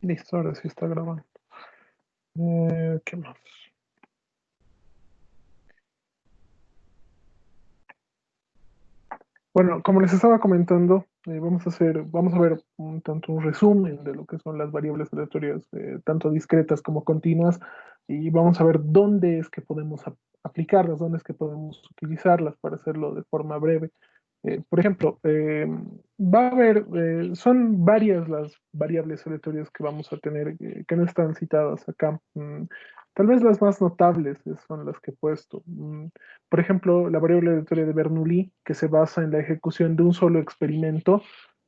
Listo, ahora sí está grabando. ¿Qué más? Bueno, como les estaba comentando, vamos a ver un tanto un resumen de lo que son las variables aleatorias, tanto discretas como continuas, y vamos a ver dónde es que podemos aplicarlas, dónde es que podemos utilizarlas para hacerlo de forma breve. Por ejemplo, va a haber, son varias las variables aleatorias que vamos a tener que no están citadas acá. Tal vez las más notables son las que he puesto. Por ejemplo, la variable aleatoria de Bernoulli, que se basa en la ejecución de un solo experimento,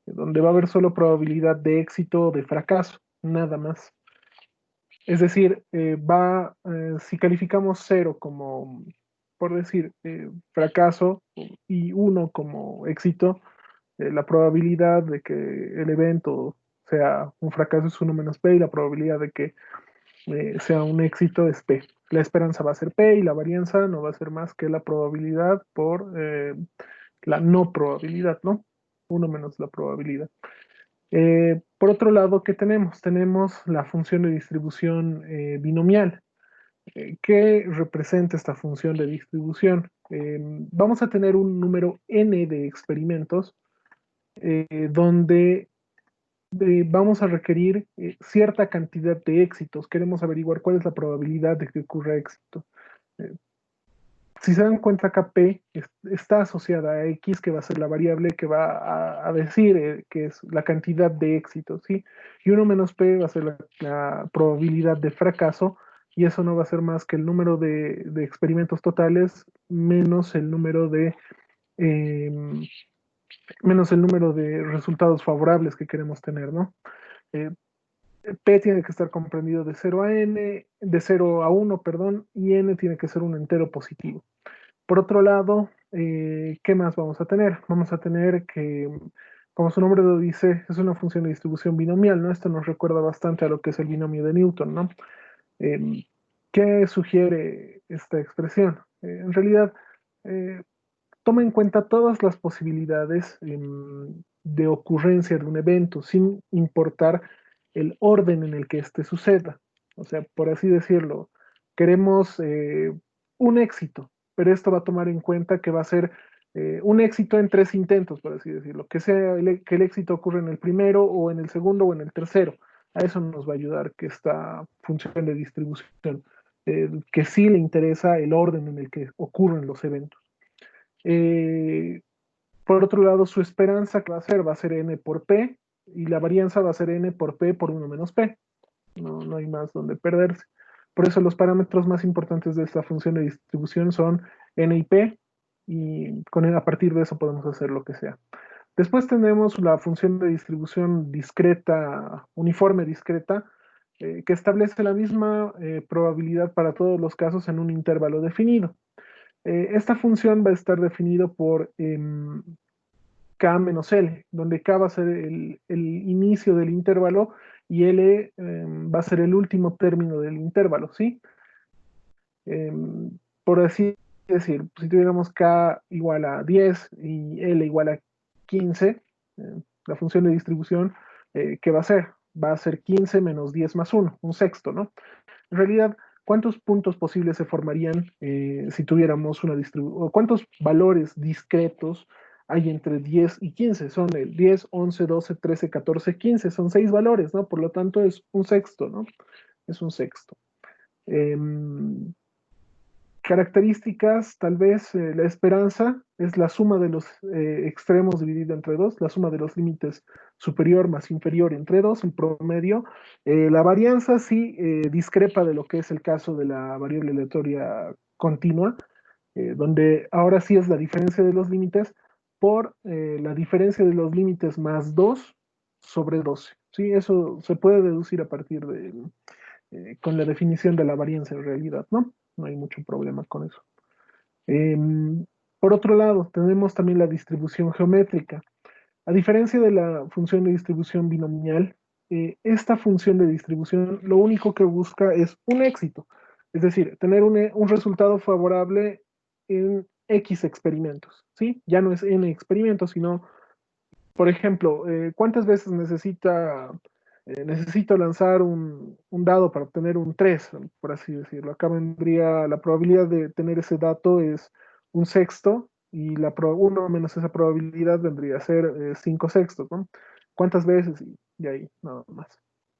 donde va a haber solo probabilidad de éxito o de fracaso, nada más. Es decir, si calificamos cero como, por decir, fracaso y uno como éxito, la probabilidad de que el evento sea un fracaso es uno menos p y la probabilidad de que sea un éxito es p. La esperanza va a ser p y la varianza no va a ser más que la probabilidad por la no probabilidad, ¿no? Uno menos la probabilidad. Por otro lado, ¿qué tenemos? Tenemos la función de distribución binomial. ¿Qué representa esta función de distribución? Vamos a tener un número n de experimentos donde vamos a requerir cierta cantidad de éxitos. Queremos averiguar cuál es la probabilidad de que ocurra éxito. Eh, si se dan cuenta, acá P está asociada a X, que va a ser la variable que va a decir que es la cantidad de éxitos, ¿sí? Y uno menos P va a ser la probabilidad de fracaso, y eso no va a ser más que el número de experimentos totales eh, menos el número de resultados favorables que queremos tener, ¿no? Eh, P tiene que estar comprendido de 0 a n, de 0 a 1, perdón, y n tiene que ser un entero positivo. Por otro lado, ¿qué más vamos a tener? Vamos a tener que, como su nombre lo dice, es una función de distribución binomial, ¿no? Esto nos recuerda bastante a lo que es el binomio de Newton, ¿no? Eh, ¿Qué sugiere esta expresión? En realidad, eh, toma en cuenta todas las posibilidades de ocurrencia de un evento, sin importar el orden en el que éste suceda. O sea, por así decirlo, queremos un éxito, pero esto va a tomar en cuenta que va a ser un éxito en tres intentos, por así decirlo, que sea que el éxito ocurra en el primero o en el segundo o en el tercero. A eso nos va a ayudar que esta función de distribución, que sí le interesa el orden en el que ocurren los eventos. Eh, por otro lado, su esperanza que va a ser n por p, y la varianza va a ser n por p por 1 menos p. No hay más donde perderse. Por eso los parámetros más importantes de esta función de distribución son n y p, y a partir de eso podemos hacer lo que sea. Después tenemos la función de distribución discreta, uniforme discreta, que establece la misma probabilidad para todos los casos en un intervalo definido. Esta función va a estar definido por K menos L, donde K va a ser el inicio del intervalo y L va a ser el último término del intervalo, ¿sí? Por así decir, si tuviéramos K igual a 10 y L igual a 15, la función de distribución, ¿qué va a ser? Va a ser 15 menos 10 más 1, un sexto, ¿no? En realidad, ¿cuántos puntos posibles se formarían si tuviéramos una distribución? ¿O cuántos valores discretos hay entre 10 y 15? Son el 10, 11, 12, 13, 14, 15. Son 6 valores, ¿no? Por lo tanto, es un sexto, ¿no? Es un sexto. Eh, Características, tal vez la esperanza es la suma de los extremos dividido entre dos, la suma de los límites superior más inferior entre dos, el promedio. La varianza sí discrepa de lo que es el caso de la variable aleatoria continua, donde ahora sí es la diferencia de los límites por la diferencia de los límites más 2 sobre 12. ¿Sí? Eso se puede deducir a partir de, con la definición de la varianza en realidad, ¿no? No hay mucho problema con eso. Eh, por otro lado, tenemos también la distribución geométrica. A diferencia de la función de distribución binomial, esta función de distribución lo único que busca es un éxito, es decir, tener un resultado favorable en X experimentos, ¿sí? Ya no es N experimentos, sino, por ejemplo, ¿cuántas veces necesita necesito lanzar un dado para obtener un 3 por así decirlo. Acá vendría la probabilidad de tener ese dato es un sexto y 1 menos esa probabilidad vendría a ser 5 sextos, ¿no? ¿Cuántas veces? Y ahí, nada más.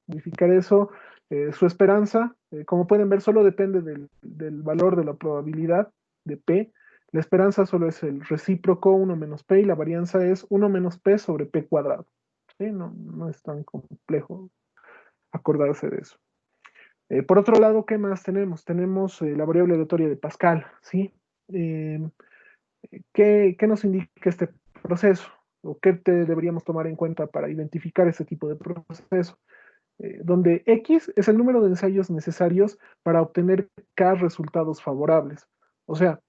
Modificar eso, su esperanza, como pueden ver, solo depende del valor de la probabilidad de P. La esperanza solo es el recíproco 1 menos P y la varianza es 1 menos P sobre P cuadrado. ¿Sí? No, no es tan complejo acordarse de eso. Por otro lado, ¿qué más tenemos? Tenemos la variable aleatoria de Pascal, ¿sí? Eh, ¿qué nos indica este proceso? ¿O qué deberíamos tomar en cuenta para identificar este tipo de proceso? Donde X es el número de ensayos necesarios para obtener K resultados favorables. O sea,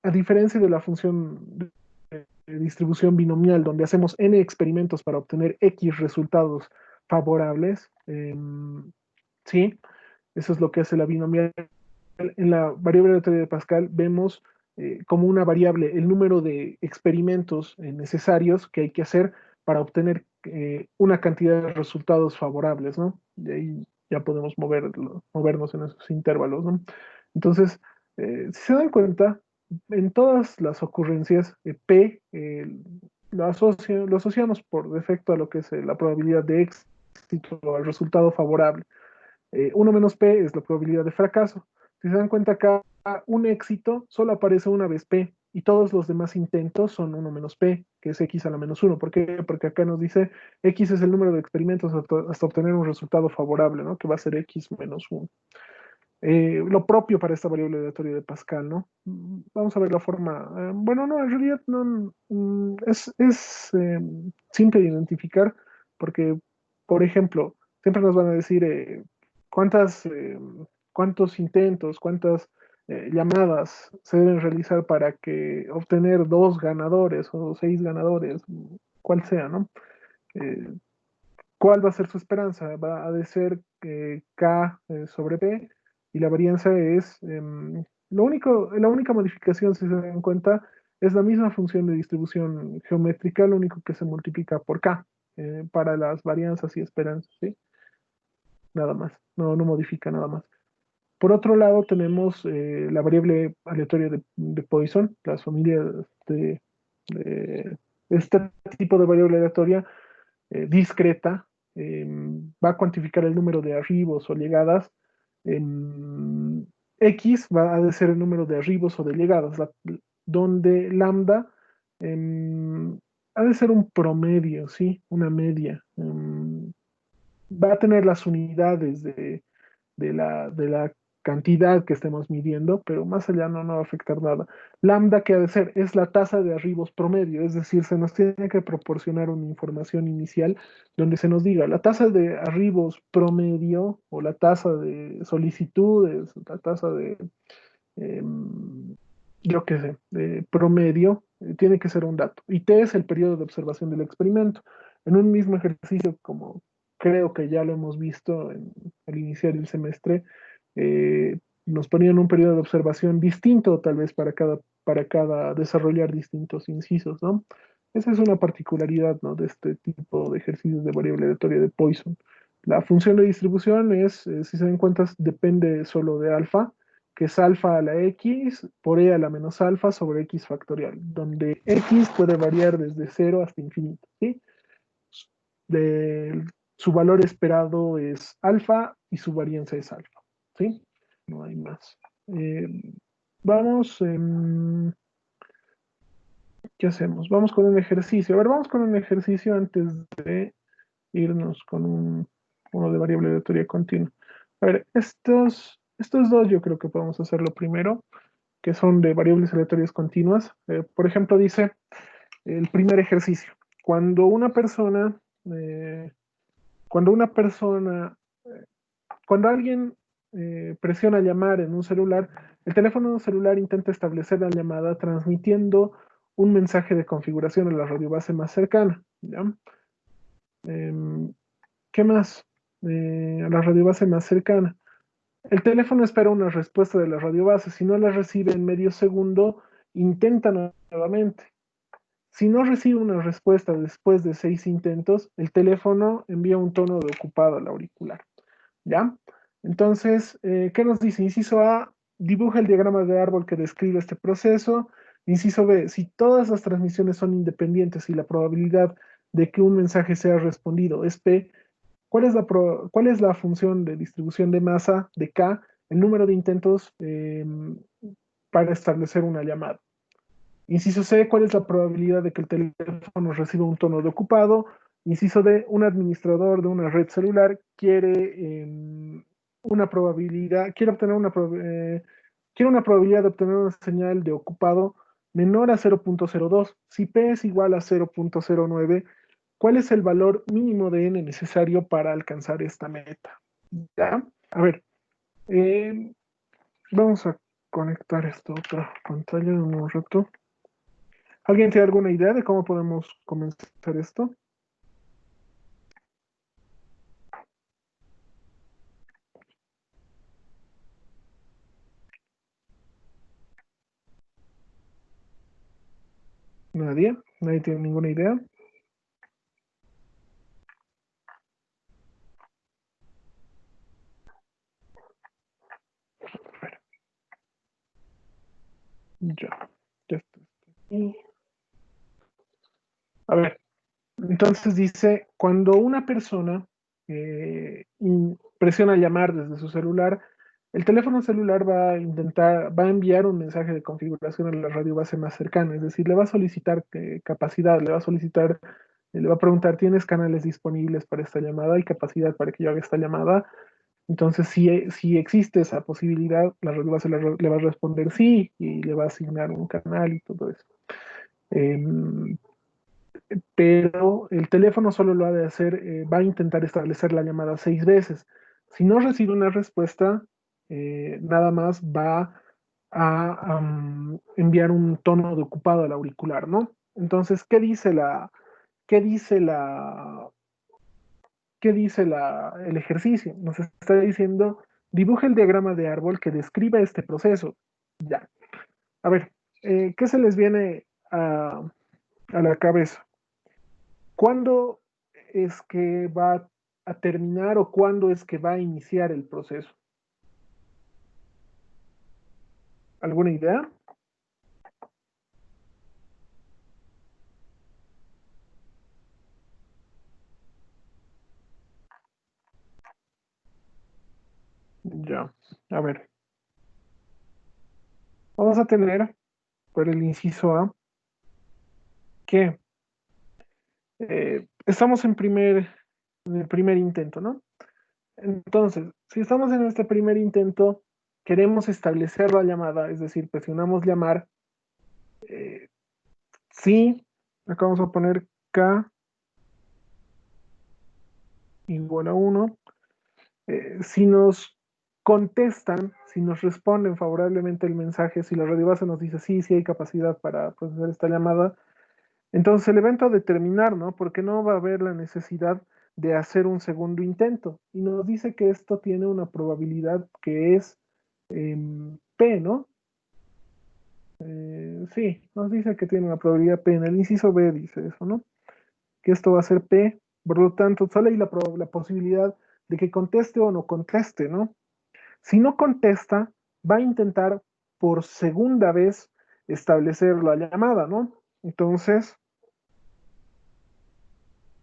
a diferencia de la función de distribución binomial, donde hacemos n experimentos para obtener X resultados favorables, ¿sí? Eso es lo que hace la binomial. En la variable aleatoria de Pascal vemos como una variable el número de experimentos necesarios que hay que hacer para obtener una cantidad de resultados favorables, ¿no? Y ahí ya podemos movernos en esos intervalos, ¿no? Entonces, si se dan cuenta, en todas las ocurrencias, P lo asociamos por defecto a lo que es la probabilidad de éxito o al resultado favorable. 1 menos P es la probabilidad de fracaso. Si se dan cuenta acá, un éxito solo aparece una vez P y todos los demás intentos son 1 menos P, que es X a la menos 1. ¿Por qué? Porque acá nos dice X es el número de experimentos hasta obtener un resultado favorable, ¿no? Que va a ser X menos 1. Lo propio para esta variable aleatoria de Pascal, ¿no? Vamos a ver la forma. Bueno, no, en realidad no, es simple de identificar porque, por ejemplo, siempre nos van a decir cuántas, cuántos intentos, cuántas llamadas se deben realizar para que obtener 2 ganadores o 6 ganadores, cual sea, ¿no? Eh, ¿Cuál va a ser su esperanza? Va a de ser K sobre P y la varianza es, la única modificación, si se dan cuenta, es la misma función de distribución geométrica, lo único que se multiplica por K para las varianzas y esperanzas, ¿sí? Nada más, no modifica nada más. Por otro lado, tenemos la variable aleatoria de Poisson, las familias de este tipo de variable aleatoria discreta, va a cuantificar el número de arribos o llegadas. X va a ser el número de arribos o de llegadas, donde lambda ha de ser un promedio, ¿sí? Una media. Va a tener las unidades de la cantidad que estemos midiendo, pero más allá no va a afectar nada. Lambda, ¿qué ha de ser? Es la tasa de arribos promedio, es decir, se nos tiene que proporcionar una información inicial donde se nos diga la tasa de arribos promedio o la tasa de solicitudes, la tasa eh, yo qué sé, de promedio, tiene que ser un dato. Y T es el periodo de observación del experimento. En un mismo ejercicio, como creo que ya lo hemos visto al iniciar el semestre, nos ponían un periodo de observación distinto, tal vez para cada desarrollar distintos incisos, ¿no? Esa es una particularidad, ¿no? De este tipo de ejercicios de variable aleatoria de Poisson. La función de distribución es, si se dan cuenta, depende solo de alfa, que es alfa a la x por e a la menos alfa sobre x factorial, donde x puede variar desde 0 hasta infinito, ¿sí? De, su valor esperado es alfa y su varianza es alfa, ¿sí? No hay más. Eh, vamos, ¿qué hacemos? Vamos con un ejercicio. A ver, vamos con un ejercicio antes de irnos con uno de variable aleatoria continua. A ver, estos dos yo creo que podemos hacerlo primero, que son de variables aleatorias continuas. Por ejemplo, dice el primer ejercicio. Cuando una persona, eh, cuando una persona, cuando alguien presiona llamar en un celular, el teléfono celular intenta establecer la llamada transmitiendo un mensaje de configuración a la radiobase más cercana. ¿Ya? Em, ¿Qué más? A la radiobase más cercana. El teléfono espera una respuesta de la radiobase. Si no la recibe en medio segundo, intenta nuevamente. Si no recibe una respuesta después de 6 intentos, el teléfono envía un tono de ocupado al auricular. ¿Ya? Entonces, ¿qué nos dice? Inciso A, dibuja el diagrama de árbol que describe este proceso. Inciso B, si todas las transmisiones son independientes y la probabilidad de que un mensaje sea respondido es P, ¿cuál es la función de distribución de masa de K? El número de intentos para establecer una llamada. Inciso C, ¿cuál es la probabilidad de que el teléfono reciba un tono de ocupado? Inciso D, un administrador de una red celular una probabilidad, quiere una probabilidad de obtener una señal de ocupado menor a 0.02. Si P es igual a 0.09, ¿cuál es el valor mínimo de N necesario para alcanzar esta meta? ¿Ya? A ver, eh, vamos a conectar esta otra pantalla en un rato. ¿Alguien tiene alguna idea de cómo podemos comenzar esto? Nadie. Nadie tiene ninguna idea. Ya. Ya está. Y, a ver, entonces dice, cuando una persona presiona llamar desde su celular, el teléfono celular va a enviar un mensaje de configuración a la radio base más cercana, es decir, le va a solicitar capacidad, le va a preguntar, ¿tienes canales disponibles para esta llamada? ¿Hay capacidad para que yo haga esta llamada? Entonces, si existe esa posibilidad, la red base le va a responder sí y le va a asignar un canal y todo eso. Em, pero el teléfono solo lo ha de hacer, va a intentar establecer la llamada 6 veces. Si no recibe una respuesta, nada más va a enviar un tono de ocupado al auricular, ¿no? Entonces, qué dice la, el ejercicio? Nos está diciendo, dibuja el diagrama de árbol que describa este proceso. Ya. A ver, ¿qué se les viene a la cabeza? ¿Cuándo es que va a terminar o cuándo es que va a iniciar el proceso? ¿Alguna idea? Ya. A ver, vamos a tener por el inciso A que estamos en el primer intento, ¿no? Entonces, si estamos en este primer intento, queremos establecer la llamada, es decir, presionamos llamar, eh, sí, acá vamos a poner K igual a 1. Si nos contestan, si nos responden favorablemente el mensaje, si la radio base nos dice sí, sí hay capacidad para procesar esta llamada, entonces el evento a determinar, ¿no? Porque no va a haber la necesidad de hacer un segundo intento. Y nos dice que esto tiene una probabilidad que es P, ¿no? Sí, nos dice que tiene una probabilidad P. En el inciso B dice eso, ¿no? Que esto va a ser P. Por lo tanto, solo hay la posibilidad de que conteste o no conteste, ¿no? Si no contesta, va a intentar por segunda vez establecer la llamada, ¿no? Entonces,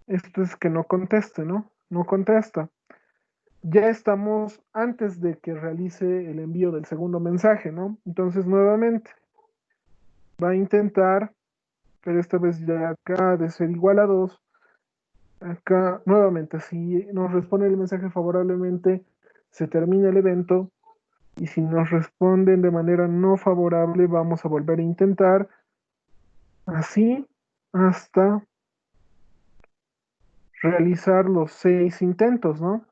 esto es que no conteste, ¿no? No contesta. Ya estamos antes de que realice el envío del segundo mensaje, ¿no? Entonces, nuevamente, va a intentar, pero esta vez ya acá de ser igual a 2. Acá, nuevamente, si nos responde el mensaje favorablemente, se termina el evento. Y si nos responden de manera no favorable, vamos a volver a intentar así hasta realizar los 6 intentos, ¿no?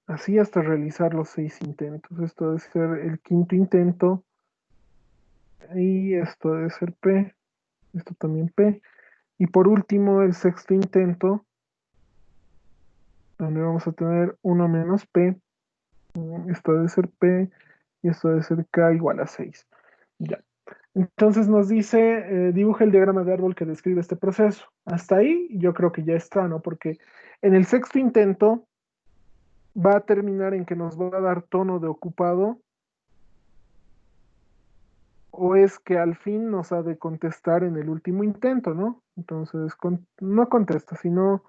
Así hasta realizar los 6 intentos. Esto debe ser el quinto intento y esto debe ser P, esto también P. Y por último, el sexto intento, donde vamos a tener 1 menos P. Esto debe ser P y esto debe ser K igual a 6. Ya. Entonces nos dice, dibuja el diagrama de árbol que describe este proceso. Hasta ahí yo creo que ya está, ¿no? Porque en el sexto intento va a terminar en que nos va a dar tono de ocupado, o es que al fin nos ha de contestar en el último intento, ¿no? Entonces, no contesta, sino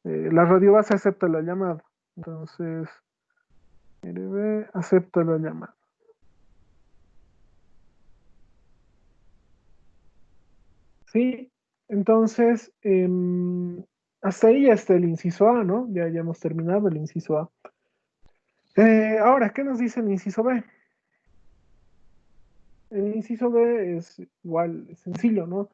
la radiobase acepta la llamada. Entonces, RB acepta la llamada. Sí, entonces, hasta ahí ya está el inciso A, ¿no? Ya hemos terminado el inciso A. Ahora, ¿qué nos dice el inciso B? El inciso B es igual, sencillo, ¿no?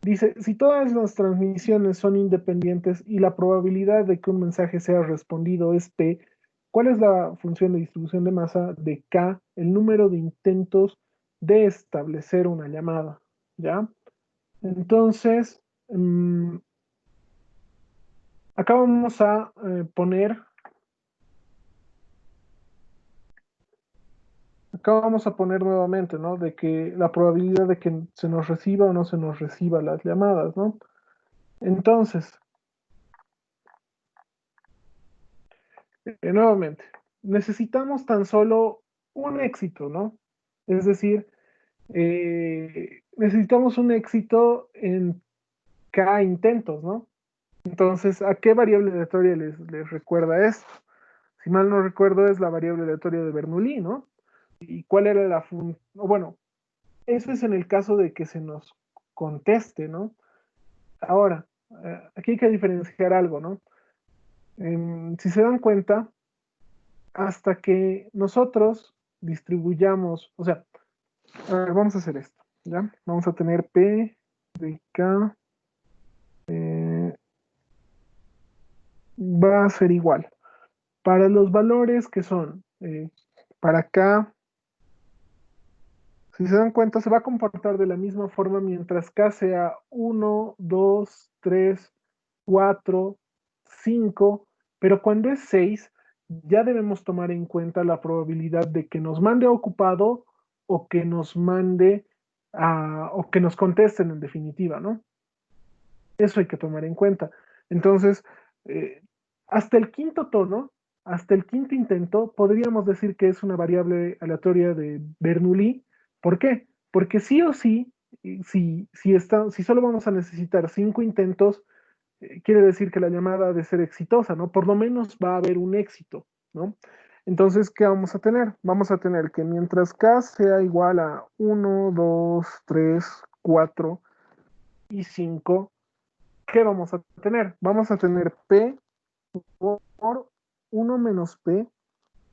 Dice, si todas las transmisiones son independientes y la probabilidad de que un mensaje sea respondido es P, ¿cuál es la función de distribución de masa de K, el número de intentos de establecer una llamada? ¿Ya? Entonces, acá vamos a poner nuevamente, ¿no? De que la probabilidad de que se nos reciba o no se nos reciba las llamadas, ¿no? Entonces, nuevamente, necesitamos tan solo un éxito, ¿no? Es decir, necesitamos un éxito en cada intentos, ¿no? Entonces, ¿a qué variable aleatoria les recuerda esto? Si mal no recuerdo, es la variable aleatoria de Bernoulli, ¿no? ¿Y cuál era la función? Bueno, eso es en el caso de que se nos conteste, ¿no? Ahora, aquí hay que diferenciar algo, ¿no? Si se dan cuenta, hasta que nosotros distribuyamos, o sea, a ver, vamos a hacer esto, ¿ya? Vamos a tener P de K, eh, va a ser igual. Para los valores que son, para K, si se dan cuenta, se va a comportar de la misma forma mientras K sea 1, 2, 3, 4, 5, pero cuando es 6, ya debemos tomar en cuenta la probabilidad de que nos mande ocupado o que nos mande o que nos contesten en definitiva, ¿no? Eso hay que tomar en cuenta. Entonces, eh, hasta el quinto tono, hasta el quinto intento, podríamos decir que es una variable aleatoria de Bernoulli. ¿Por qué? Porque sí o sí, si solo vamos a necesitar 5 intentos, quiere decir que la llamada ha de ser exitosa, ¿no? Por lo menos va a haber un éxito, ¿no? Entonces, ¿qué vamos a tener? Vamos a tener que mientras K sea igual a 1, 2, 3, 4 y 5, ¿qué vamos a tener? Vamos a tener P por 1 - P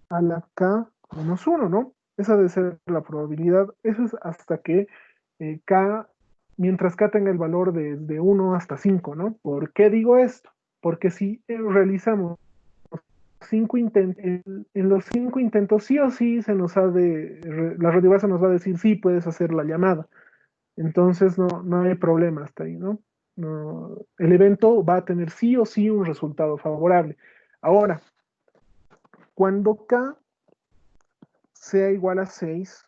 a la K-1, ¿no? Esa debe ser la probabilidad. Eso es hasta que K, mientras K tenga el valor de 1 hasta 5, ¿no? ¿Por qué digo esto? Porque si realizamos 5 intentos, en los 5 intentos sí o sí la radiovasa nos va a decir sí, puedes hacer la llamada. Entonces no hay problema hasta ahí, ¿no? El evento va a tener sí o sí un resultado favorable. Ahora, cuando K sea igual a 6,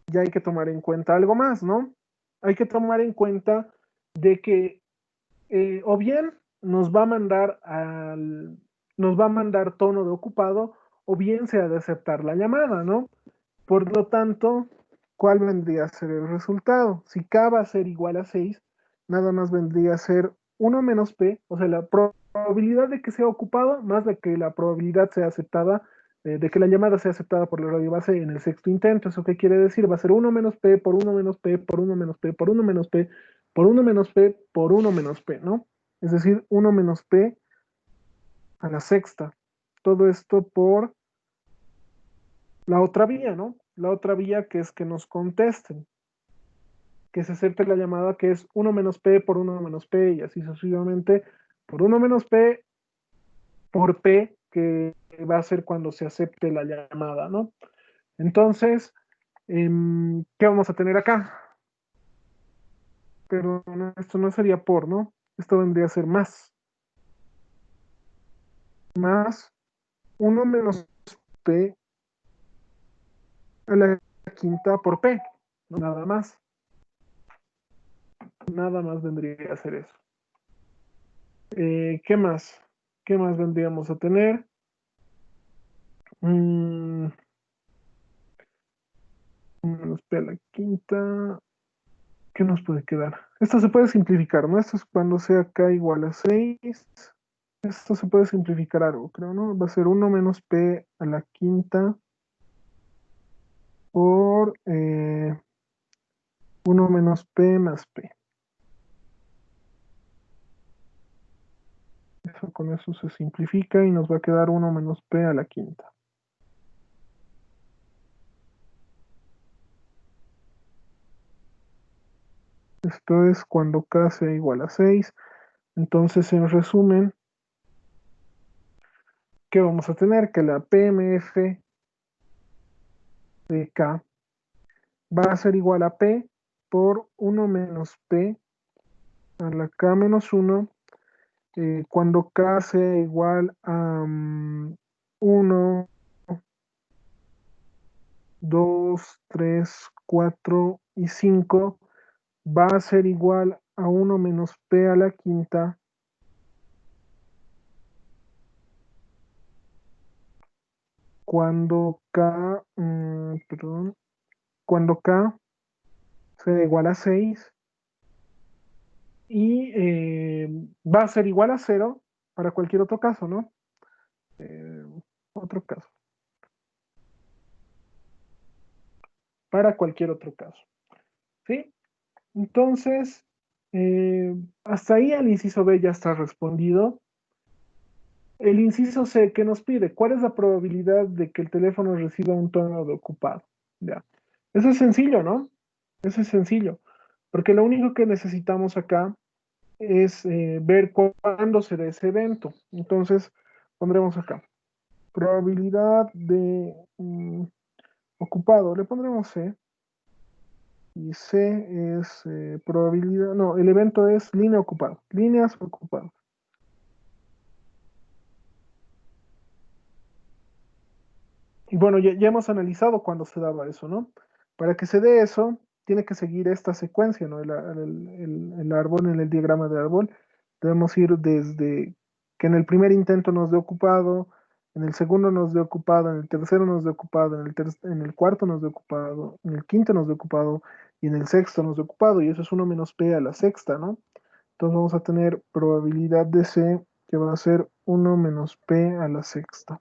ya hay que tomar en cuenta algo más, ¿no? Hay que tomar en cuenta de que o bien nos va a mandar tono de ocupado, o bien se ha de aceptar la llamada, ¿no? Por lo tanto, ¿cuál vendría a ser el resultado? Si K va a ser igual a 6, nada más vendría a ser 1 - P, o sea, la probabilidad de que sea ocupado más de que la probabilidad sea aceptada, de que la llamada sea aceptada por la radiobase en el sexto intento. ¿Eso qué quiere decir? Va a ser 1 - P por 1 - P por 1 - P por 1 - P por 1 - P por 1 - P, ¿no? Es decir, 1 - P a la sexta. Todo esto por la otra vía, ¿no? La otra vía que es que nos contesten, que se acepte la llamada, que es 1 - P por 1 - P y así sucesivamente por 1 - P por P, que va a ser cuando se acepte la llamada, ¿no? Entonces, ¿qué vamos a tener acá? Pero esto no sería por, ¿no? Esto vendría a ser más. Más. 1 menos P a la quinta por P, ¿no? Nada más. Nada más vendría a ser eso. ¿Qué más? ¿Qué más vendríamos a tener? Mm, menos P a la quinta. ¿Qué nos puede quedar? Esto se puede simplificar, ¿no? Esto es cuando sea K igual a 6. Esto se puede simplificar algo, creo, ¿no? Va a ser 1 menos P a la quinta por 1 menos P más P. Eso con eso se simplifica y nos va a quedar 1 menos P a la quinta. Esto es cuando K sea igual a 6. Entonces, en resumen, ¿qué vamos a tener? Que la PMF de K va a ser igual a P por 1 menos P a la K menos 1 cuando K sea igual a 1, 2, 3, 4 y 5 va a ser igual a 1 menos P a la quinta cuando K, perdón, cuando K sea igual a 6 y va a ser igual a 0 para cualquier otro caso, ¿no? Eh, otro caso, para cualquier otro caso, ¿sí? Entonces, hasta ahí el inciso B ya está respondido. El inciso C, ¿qué nos pide? ¿Cuál es la probabilidad de que el teléfono reciba un tono de ocupado? Ya. Eso es sencillo, ¿no? Eso es sencillo, porque lo único que necesitamos acá es ver cuándo se da ese evento. Entonces, pondremos acá, probabilidad de ocupado, le pondremos C, y C es probabilidad, no, el evento es línea ocupada, líneas ocupadas. Y bueno, ya hemos analizado cuándo se daba eso, ¿no? Para que se dé eso, tiene que seguir esta secuencia, ¿no? El árbol, en el diagrama de árbol, debemos ir desde que en el primer intento nos dé ocupado, en el segundo nos dé ocupado, en el tercero nos dé ocupado, en el cuarto nos dé ocupado, en el quinto nos dé ocupado y en el sexto nos dé ocupado, y eso es 1 menos p a la sexta, ¿no? Entonces vamos a tener probabilidad de C que va a ser 1 menos p a la sexta.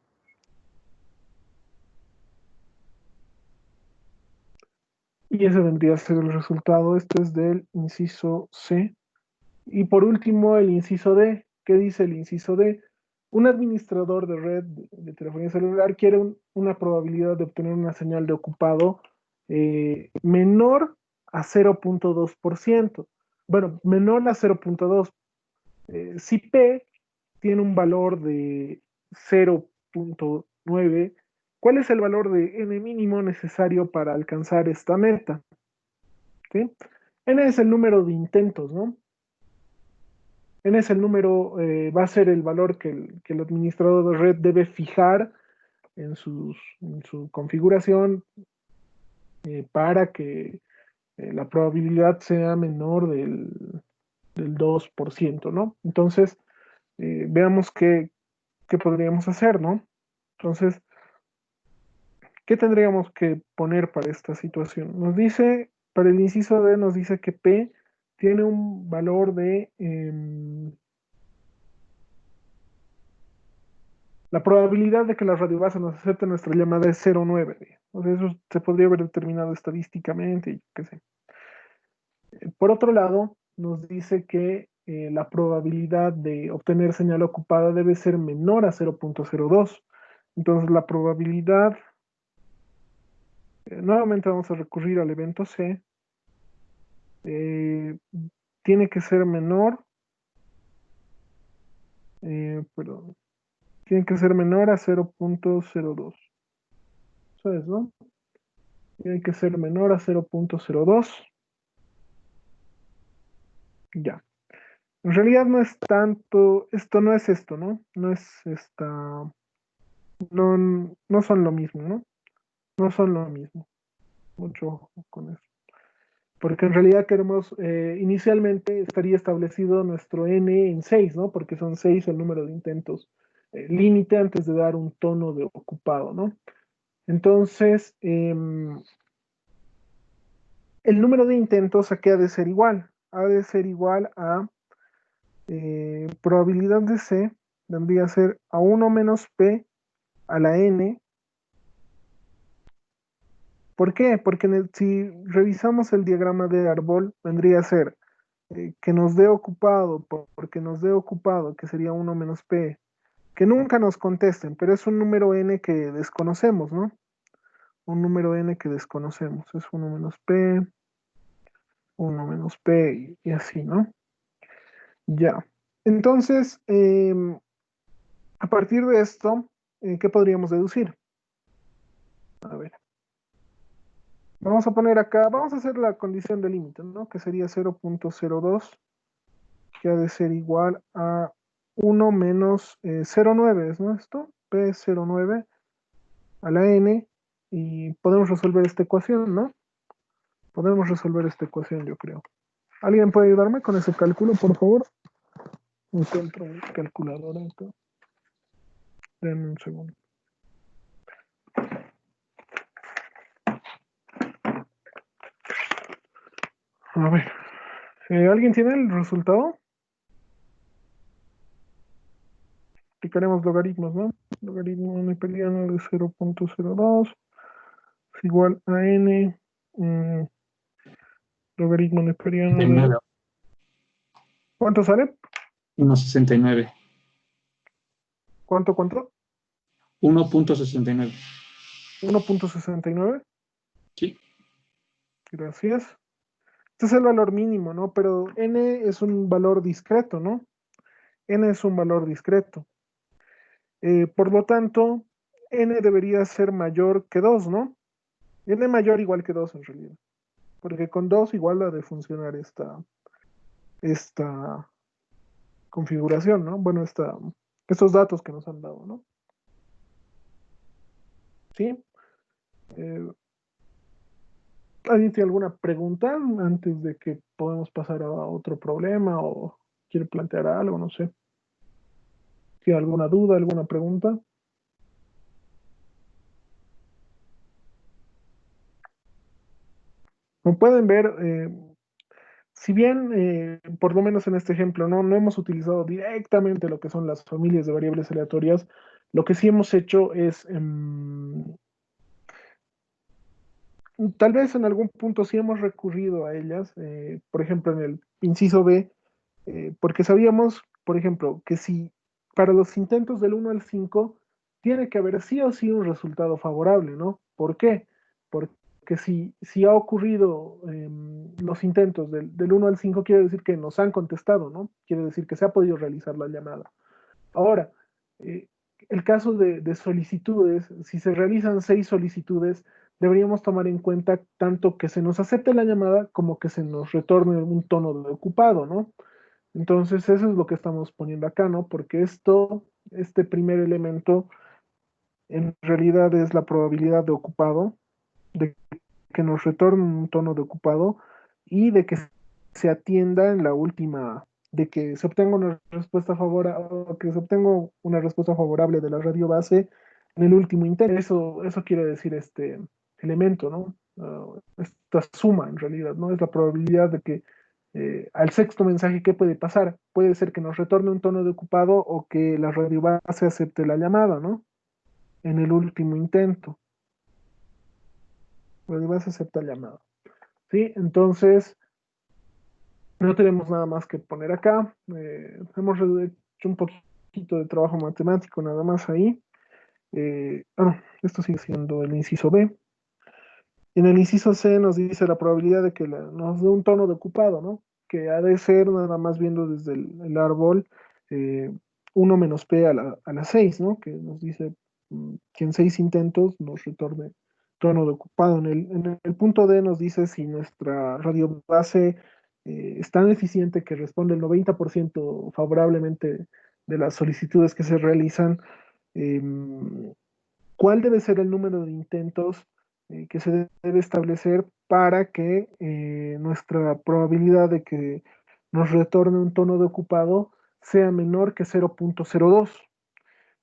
Y ese vendría a ser el resultado. Este es del inciso C. Y por último, el inciso D. ¿Qué dice el inciso D? Un administrador de red de telefonía celular quiere una probabilidad de obtener una señal de ocupado menor a 0.2%. Bueno, menor a 0.2. Si P tiene un valor de 0.9, ¿cuál es el valor de n mínimo necesario para alcanzar esta meta? ¿Sí? N es el número de intentos, ¿no? N es el número, va a ser el valor que el administrador de red debe fijar en su configuración para que la probabilidad sea menor del 2%, ¿no? Entonces, veamos qué podríamos hacer, ¿no? Entonces, ¿qué tendríamos que poner para esta situación? Nos dice, para el inciso D, nos dice que P tiene un valor de la probabilidad de que la radiobase nos acepte nuestra llamada es 0,9. O sea, eso se podría haber determinado estadísticamente y qué sé. Por otro lado, nos dice que la probabilidad de obtener señal ocupada debe ser menor a 0.02. Entonces, la probabilidad, nuevamente vamos a recurrir al evento C, eh, tiene que ser menor, perdón, tiene que ser menor a 0.02. Eso es, ¿no? Tiene que ser menor a 0.02. Ya. En realidad no es tanto, esto no es esto, ¿no? No es esta, no, no son lo mismo, ¿no? No son lo mismo. Mucho ojo con eso. Porque en realidad queremos, inicialmente estaría establecido nuestro n en 6, ¿no? Porque son 6 el número de intentos límite antes de dar un tono de ocupado, ¿no? Entonces, el número de intentos aquí ha de ser igual. Ha de ser igual a probabilidad de C, vendría a ser a 1 menos P a la N. ¿Por qué? Porque si revisamos el diagrama de árbol, vendría a ser que nos dé ocupado, porque nos dé ocupado, que sería 1 menos P, que nunca nos contesten, pero es un número n que desconocemos, ¿no? Un número n que desconocemos, es 1 menos P, 1 menos P y así, ¿no? Ya. Entonces, a partir de esto, ¿qué podríamos deducir? A ver, vamos a poner acá, vamos a hacer la condición de límite, ¿no? Que sería 0.02, que ha de ser igual a 1 menos 0,9, ¿no? Esto, P09 a la n, y podemos resolver esta ecuación, ¿no? Podemos resolver esta ecuación, yo creo. ¿Alguien puede ayudarme con ese cálculo, por favor? Encuentro mi calculadora acá. Denme un segundo. A ver, ¿alguien tiene el resultado? Aplicaremos logaritmos, ¿no? Logaritmo neperiano de 0.02 es igual a n, mm, logaritmo neperiano de... 69, ¿Cuánto sale? 1.69. ¿Cuánto? 1.69. 1.69. Sí. Gracias. Este es el valor mínimo, ¿no? Pero n es un valor discreto, ¿no? N es un valor discreto. Por lo tanto, n debería ser mayor que 2, ¿no? N mayor igual que 2 en realidad. Porque con 2 igual ha de funcionar esta configuración, ¿no? Bueno, estos datos que nos han dado, ¿no? ¿Sí? Eh, ¿Alguien tiene alguna pregunta antes de que podamos pasar a otro problema o quiere plantear algo? No sé. ¿Tiene alguna duda, alguna pregunta? Como pueden ver, si bien, por lo menos en este ejemplo, no hemos utilizado directamente lo que son las familias de variables aleatorias, lo que sí hemos hecho es, tal vez en algún punto sí hemos recurrido a ellas, por ejemplo, en el inciso B, porque sabíamos, por ejemplo, que si para los intentos del 1 al 5 tiene que haber sí o sí un resultado favorable, ¿no? ¿Por qué? Porque si ha ocurrido los intentos del 1 al 5, quiere decir que nos han contestado, ¿no? Quiere decir que se ha podido realizar la llamada. Ahora, eh, el caso de solicitudes, si se realizan 6 solicitudes, deberíamos tomar en cuenta tanto que se nos acepte la llamada como que se nos retorne un tono de ocupado, ¿no? Entonces, eso es lo que estamos poniendo acá, ¿no? Porque este primer elemento, en realidad es la probabilidad de ocupado, de que nos retorne un tono de ocupado y de que se atienda en la última, de que se obtenga una respuesta favorable, que se obtenga una respuesta favorable de la radio base en el último intento. Eso quiere decir este elemento, ¿no? Esta suma en realidad, ¿no? Es la probabilidad de que al sexto mensaje, ¿qué puede pasar? Puede ser que nos retorne un tono de ocupado o que la radio base acepte la llamada, ¿no? En el último intento. La radio base acepta la llamada. ¿Sí? Entonces, no tenemos nada más que poner acá. Hemos hecho un poquito de trabajo matemático nada más ahí. Esto sigue siendo el inciso B. En el inciso C nos dice la probabilidad de que nos dé un tono de ocupado, ¿no? Que ha de ser nada más viendo desde el árbol, eh, 1 menos P a la 6, ¿no? Que nos dice que en 6 intentos nos retorne tono de ocupado. En el punto D nos dice si nuestra radiobase es tan eficiente que responde el 90% favorablemente de las solicitudes que se realizan. ¿cuál debe ser el número de intentos que se debe establecer para que nuestra probabilidad de que nos retorne un tono de ocupado sea menor que 0.02?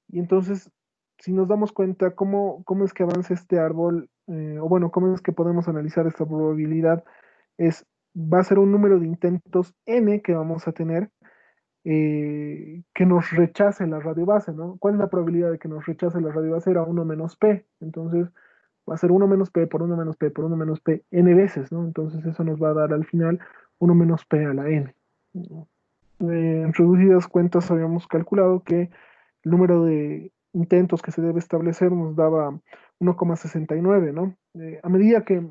Y entonces, si nos damos cuenta cómo es que avanza este árbol, o bueno, cómo es que podemos analizar esta probabilidad, va a ser un número de intentos n que vamos a tener que nos rechace la radiobase, ¿no? ¿Cuál es la probabilidad de que nos rechace la radiobase? Era 1 menos p. Entonces, va a ser 1 menos p por 1 menos p por 1 menos p n veces, ¿no? Entonces, eso nos va a dar al final 1 menos p a la n. En reducidas cuentas habíamos calculado que el número de intentos que se debe establecer nos daba 1,69, ¿no? A medida que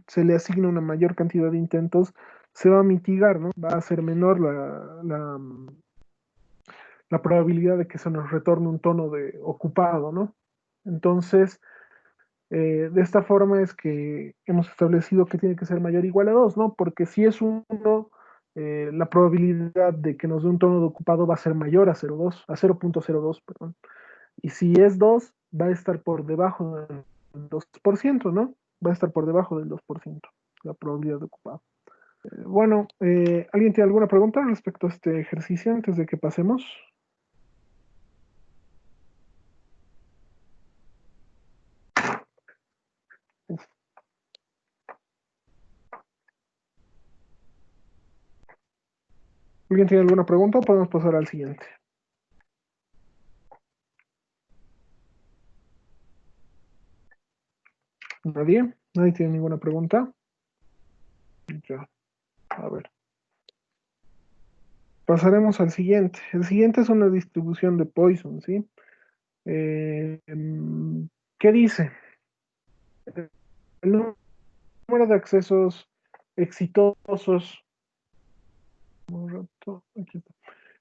se le asigna una mayor cantidad de intentos, se va a mitigar, ¿no? Va a ser menor la probabilidad de que se nos retorne un tono de ocupado, ¿no? Entonces, de esta forma es que hemos establecido que tiene que ser mayor o igual a 2, ¿no? Porque si es 1, la probabilidad de que nos dé un tono de ocupado va a ser mayor a 0,2, a 0.02, perdón. Y si es 2, va a estar por debajo del 2%, ¿no? Va a estar por debajo del 2%, la probabilidad de ocupado. Bueno, ¿alguien tiene alguna pregunta respecto a este ejercicio antes de que pasemos? ¿Alguien tiene alguna pregunta? Podemos pasar al siguiente. ¿Nadie? ¿Nadie tiene ninguna pregunta? Ya, a ver. Pasaremos al siguiente. El siguiente es una distribución de Poisson, ¿sí? ¿Qué dice? El número de accesos exitosos. Un rato, aquí está.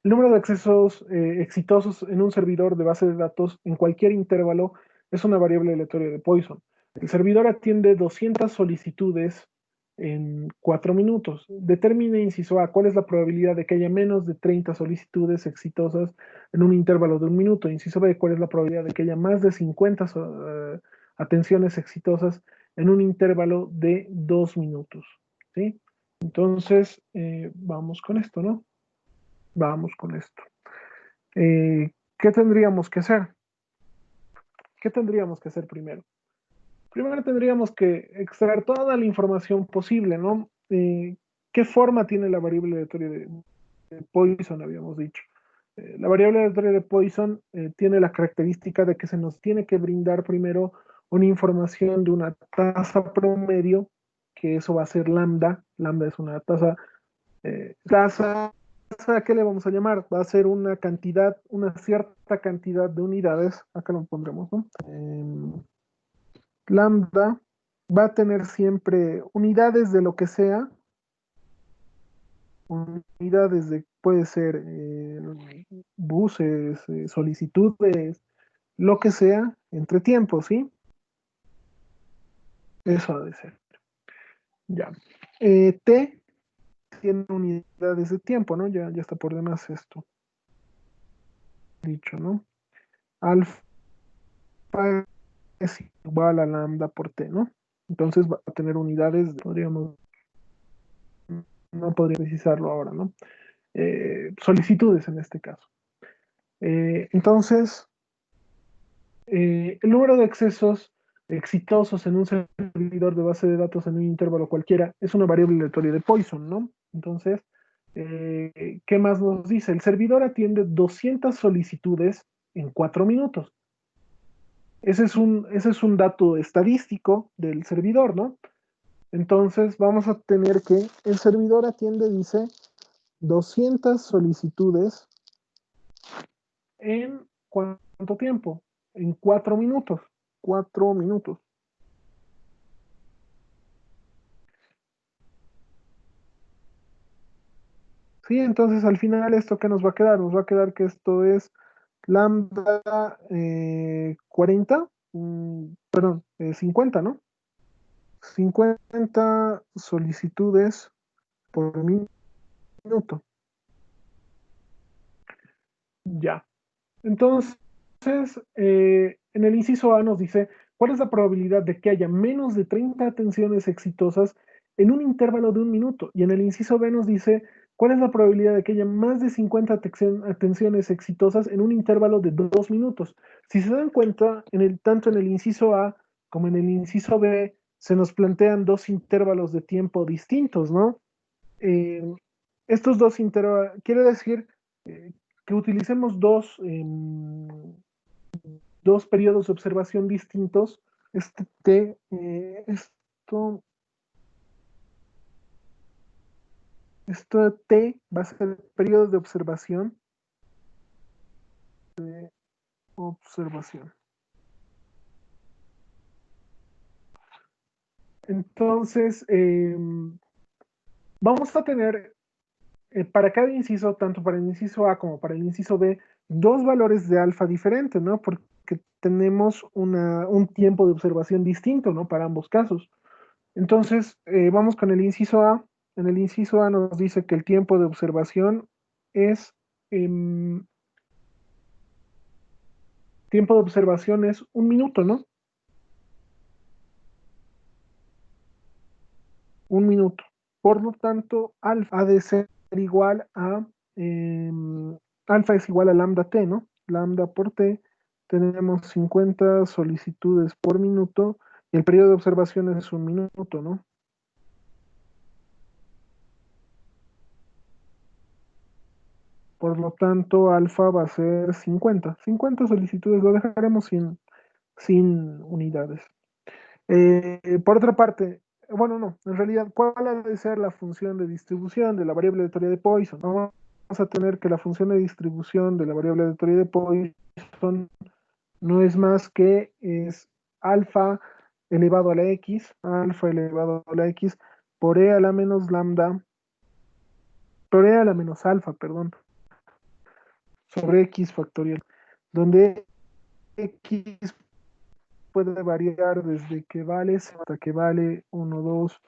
El número de accesos exitosos en un servidor de base de datos en cualquier intervalo es una variable aleatoria de Poisson. El servidor atiende 200 solicitudes en 4 minutos. Determine, inciso A, cuál es la probabilidad de que haya menos de 30 solicitudes exitosas en un intervalo de 1 minuto. Inciso B, cuál es la probabilidad de que haya más de 50 atenciones exitosas en un intervalo de 2 minutos. ¿Sí? Entonces, vamos con esto, ¿no? Vamos con esto. ¿Qué tendríamos que hacer? ¿Qué tendríamos que hacer primero? Primero tendríamos que extraer toda la información posible, ¿no? ¿Qué forma tiene la variable aleatoria de Poisson, habíamos dicho? La variable aleatoria de Poisson tiene la característica de que se nos tiene que brindar primero una información de una tasa promedio, que eso va a ser lambda. Lambda es una tasa, ¿qué le vamos a llamar? Va a ser una cantidad, una cierta cantidad de unidades. Acá lo pondremos, ¿no? Lambda va a tener siempre unidades de lo que sea, unidades de, puede ser buses, solicitudes, lo que sea, entre tiempos, ¿sí? Eso ha de ser. Ya. T tiene unidades de tiempo, ¿no? Ya está por demás esto dicho, ¿no? Alfa es igual a lambda por t, ¿no? Entonces va a tener unidades, no podría precisarlo ahora, ¿no? Solicitudes en este caso. Entonces, el número de accesos exitosos en un servidor de base de datos en un intervalo cualquiera es una variable aleatoria de Poisson, ¿no? Entonces, ¿qué más nos dice? El servidor atiende 200 solicitudes en 4 minutos. Ese es un dato estadístico del servidor, ¿no? Entonces vamos a tener que el servidor atiende, dice, 200 solicitudes en ¿cuánto tiempo? En 4 minutos. 4 minutos. Sí, entonces al final esto ¿qué nos va a quedar? Nos va a quedar que esto es lambda 40, perdón, 50, ¿no? 50 solicitudes por minuto. Ya. Entonces, en el inciso A nos dice, ¿cuál es la probabilidad de que haya menos de 30 atenciones exitosas en un intervalo de un minuto? Y en el inciso B nos dice, ¿cuál es la probabilidad de que haya más de 50 atenciones exitosas en un intervalo de 2 minutos? Si se dan cuenta, tanto en el inciso A como en el inciso B se nos plantean dos intervalos de tiempo distintos, ¿no? Eh, estos dos intervalos, quiere decir que utilicemos dos periodos de observación distintos. Esto, esto T va a ser periodos de observación. Entonces, vamos a tener para cada inciso, tanto para el inciso A como para el inciso B, dos valores de alfa diferentes, ¿no? Porque tenemos un tiempo de observación distinto, ¿no? Para ambos casos. Entonces, vamos con el inciso A. En el inciso A nos dice que el tiempo de observación es, tiempo de observación es 1 minuto, ¿no? 1 minuto. Por lo tanto, alfa ha de ser igual a, alfa es igual a lambda t, ¿no? Lambda por t, tenemos 50 solicitudes por minuto y el periodo de observación es 1 minuto, ¿no? Por lo tanto, alfa va a ser 50. 50 solicitudes, lo dejaremos sin unidades. Por otra parte, bueno, no, en realidad, ¿cuál ha de ser la función de distribución de la variable de teoría de Poisson? Vamos a tener que la función de distribución de la variable de teoría de Poisson no es más que es alfa elevado a la x, alfa elevado a la x, por e a la menos lambda, por e a la menos alfa, perdón, sobre x factorial, donde x puede variar desde que vale hasta que vale 1, 2,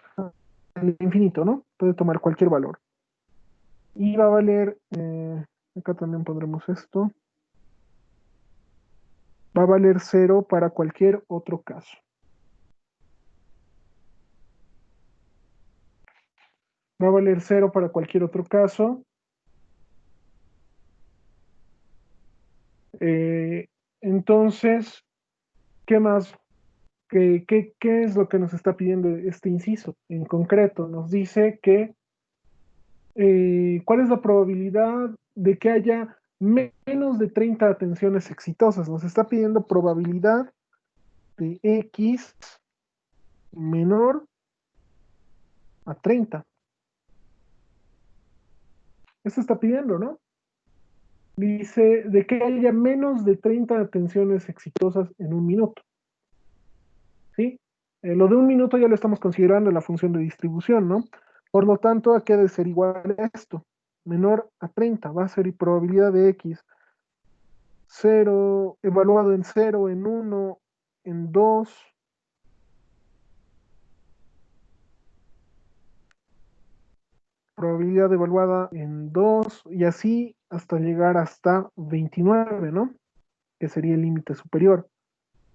al infinito, ¿no? Puede tomar cualquier valor. Y va a valer, acá también pondremos esto, va a valer 0 para cualquier otro caso. Va a valer 0 para cualquier otro caso. Eh, entonces, ¿qué más? ¿Qué es lo que nos está pidiendo este inciso? En concreto, nos dice que ¿cuál es la probabilidad de que haya menos de 30 atenciones exitosas? Nos está pidiendo probabilidad de x menor a 30. Esto está pidiendo, ¿no? Dice de que haya menos de 30 atenciones exitosas en 1 minuto. ¿Sí? Lo de 1 minuto ya lo estamos considerando en la función de distribución, ¿no? Por lo tanto, aquí ha de ser igual a esto. Menor a 30 va a ser probabilidad de x 0, evaluado en 0, en 1, en 2, probabilidad evaluada en 2 y así hasta llegar hasta 29, ¿no? Que sería el límite superior.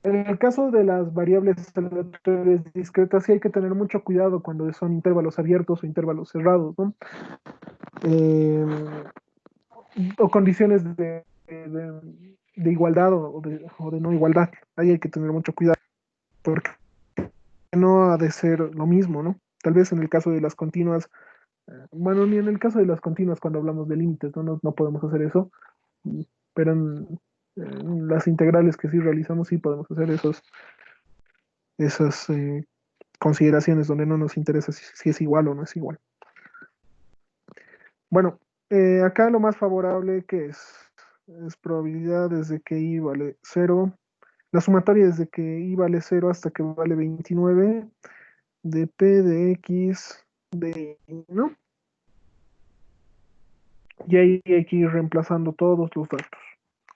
En el caso de las variables aleatorias discretas, sí hay que tener mucho cuidado cuando son intervalos abiertos o intervalos cerrados, ¿no? Eh, o condiciones de igualdad o de no igualdad. Ahí hay que tener mucho cuidado, porque no ha de ser lo mismo, ¿no? Tal vez en el caso de las continuas, bueno, ni en el caso de las continuas cuando hablamos de límites, ¿no? No podemos hacer eso, pero en las integrales que sí realizamos sí podemos hacer esas consideraciones donde no nos interesa si es igual o no es igual. Bueno, acá lo más favorable que es probabilidad desde que i vale 0, la sumatoria desde que i vale 0 hasta que vale 29 de p de x de i, ¿no? Y ahí hay que ir reemplazando todos los datos.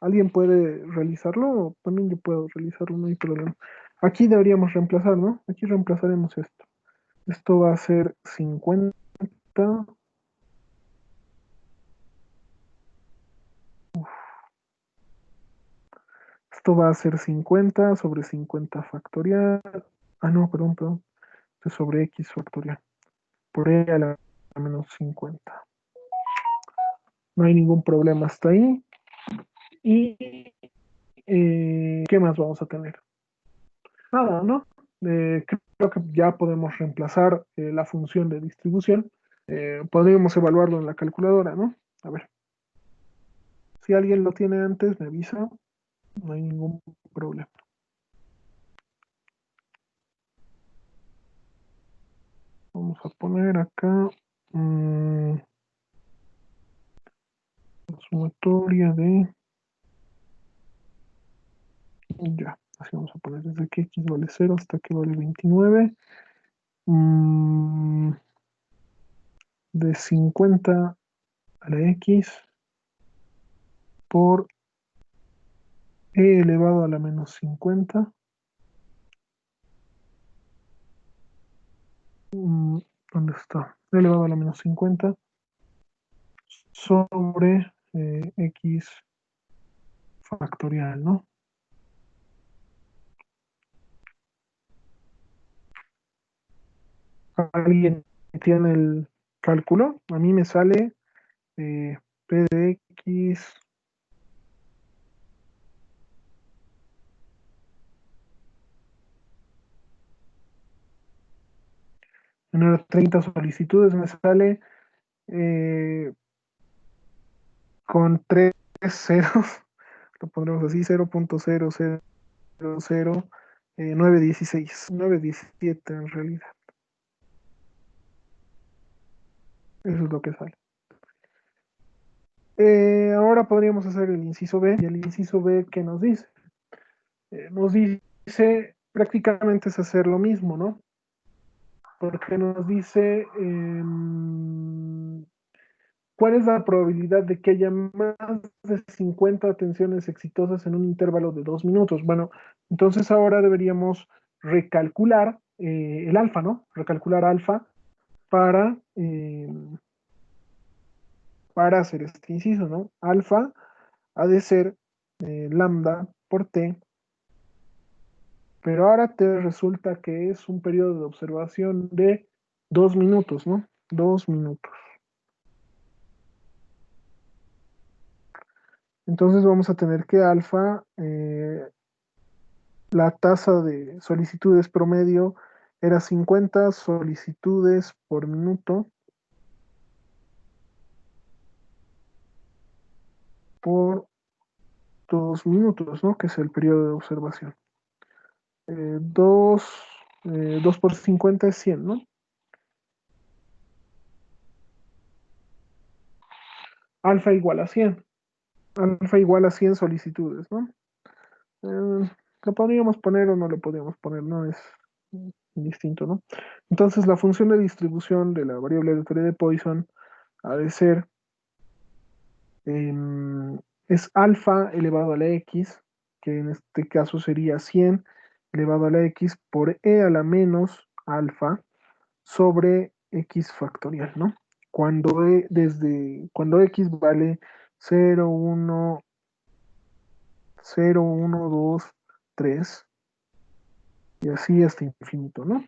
¿Alguien puede realizarlo? O también yo puedo realizarlo, no hay problema. Aquí deberíamos reemplazar, ¿no? Aquí reemplazaremos esto. Esto va a ser 50. Esto va a ser 50 sobre 50 factorial. Ah, no, perdón. Esto es sobre x factorial. Por e a la menos 50. No hay ningún problema hasta ahí. ¿Y qué más vamos a tener? Nada, ¿no? Creo que ya podemos reemplazar la función de distribución. Podríamos evaluarlo en la calculadora, ¿no? A ver, si alguien lo tiene antes, me avisa. No hay ningún problema. Vamos a poner acá la sumatoria de... Ya, así vamos a poner desde que x vale 0 hasta que vale 29. De 50 a la x por e elevado a la menos 50. ¿Dónde está? E elevado a la menos 50 sobre x factorial, ¿no? ¿Alguien tiene el cálculo? A mí me sale p de x en 30 solicitudes, me sale con 3 ceros, lo pondremos así, 0.000916, 917 en realidad, eso es lo que sale. Ahora podríamos hacer el inciso B, y el inciso B, ¿qué nos dice? Nos dice prácticamente es hacer lo mismo, ¿no? Porque nos dice cuál es la probabilidad de que haya más de 50 atenciones exitosas en un intervalo de 2 minutos. Bueno, entonces ahora deberíamos recalcular el alfa, ¿no? Recalcular alfa para, para hacer este inciso, ¿no? Alfa ha de ser lambda por t, pero ahora te resulta que es un periodo de observación de 2 minutos, ¿no? 2 minutos. Entonces vamos a tener que alfa, la tasa de solicitudes promedio era 50 solicitudes por minuto por 2 minutos, ¿no? Que es el periodo de observación. 2 por 50 es 100, ¿no? Alfa igual a 100. Alfa igual a 100 solicitudes, ¿no? Lo podríamos poner o no lo podríamos poner, ¿no? Es distinto, ¿no? Entonces la función de distribución de la variable aleatoria de Poisson ha de ser, es alfa elevado a la x, que en este caso sería 100 elevado a la x por e a la menos alfa sobre x factorial, ¿no? Cuando x vale 0, 1, 0, 1, 2, 3, y así hasta infinito, ¿no?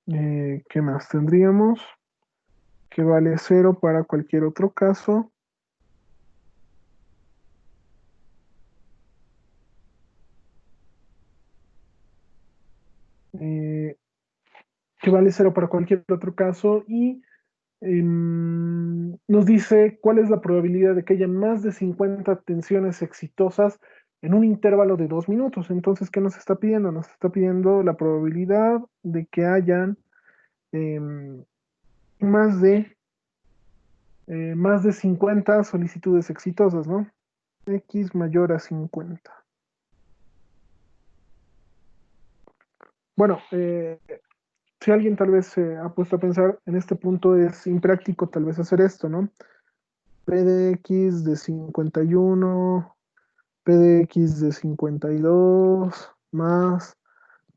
¿Qué más tendríamos? Que vale 0 para cualquier otro caso. eh, que vale 0 para cualquier otro caso y nos dice cuál es la probabilidad de que haya más de 50 tensiones exitosas en un intervalo de 2 minutos. Entonces, ¿qué nos está pidiendo? Nos está pidiendo la probabilidad de que hayan em, más de, más de 50 solicitudes exitosas, ¿no? X mayor a 50. Bueno, si alguien tal vez se ha puesto a pensar, en este punto es impráctico tal vez hacer esto, ¿no? P de X de 51, P de X de 52, más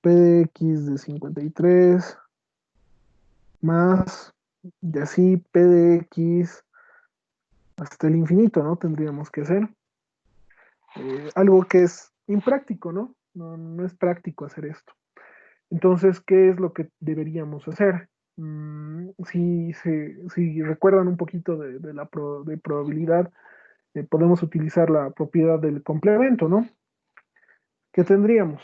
P de X de 53, más, y así P de X hasta el infinito, ¿no? Tendríamos que hacer. algo que es impráctico, ¿no? No es práctico hacer esto. Entonces, ¿qué es lo que deberíamos hacer? Si recuerdan un poquito de probabilidad, podemos utilizar la propiedad del complemento, ¿no? ¿Qué tendríamos?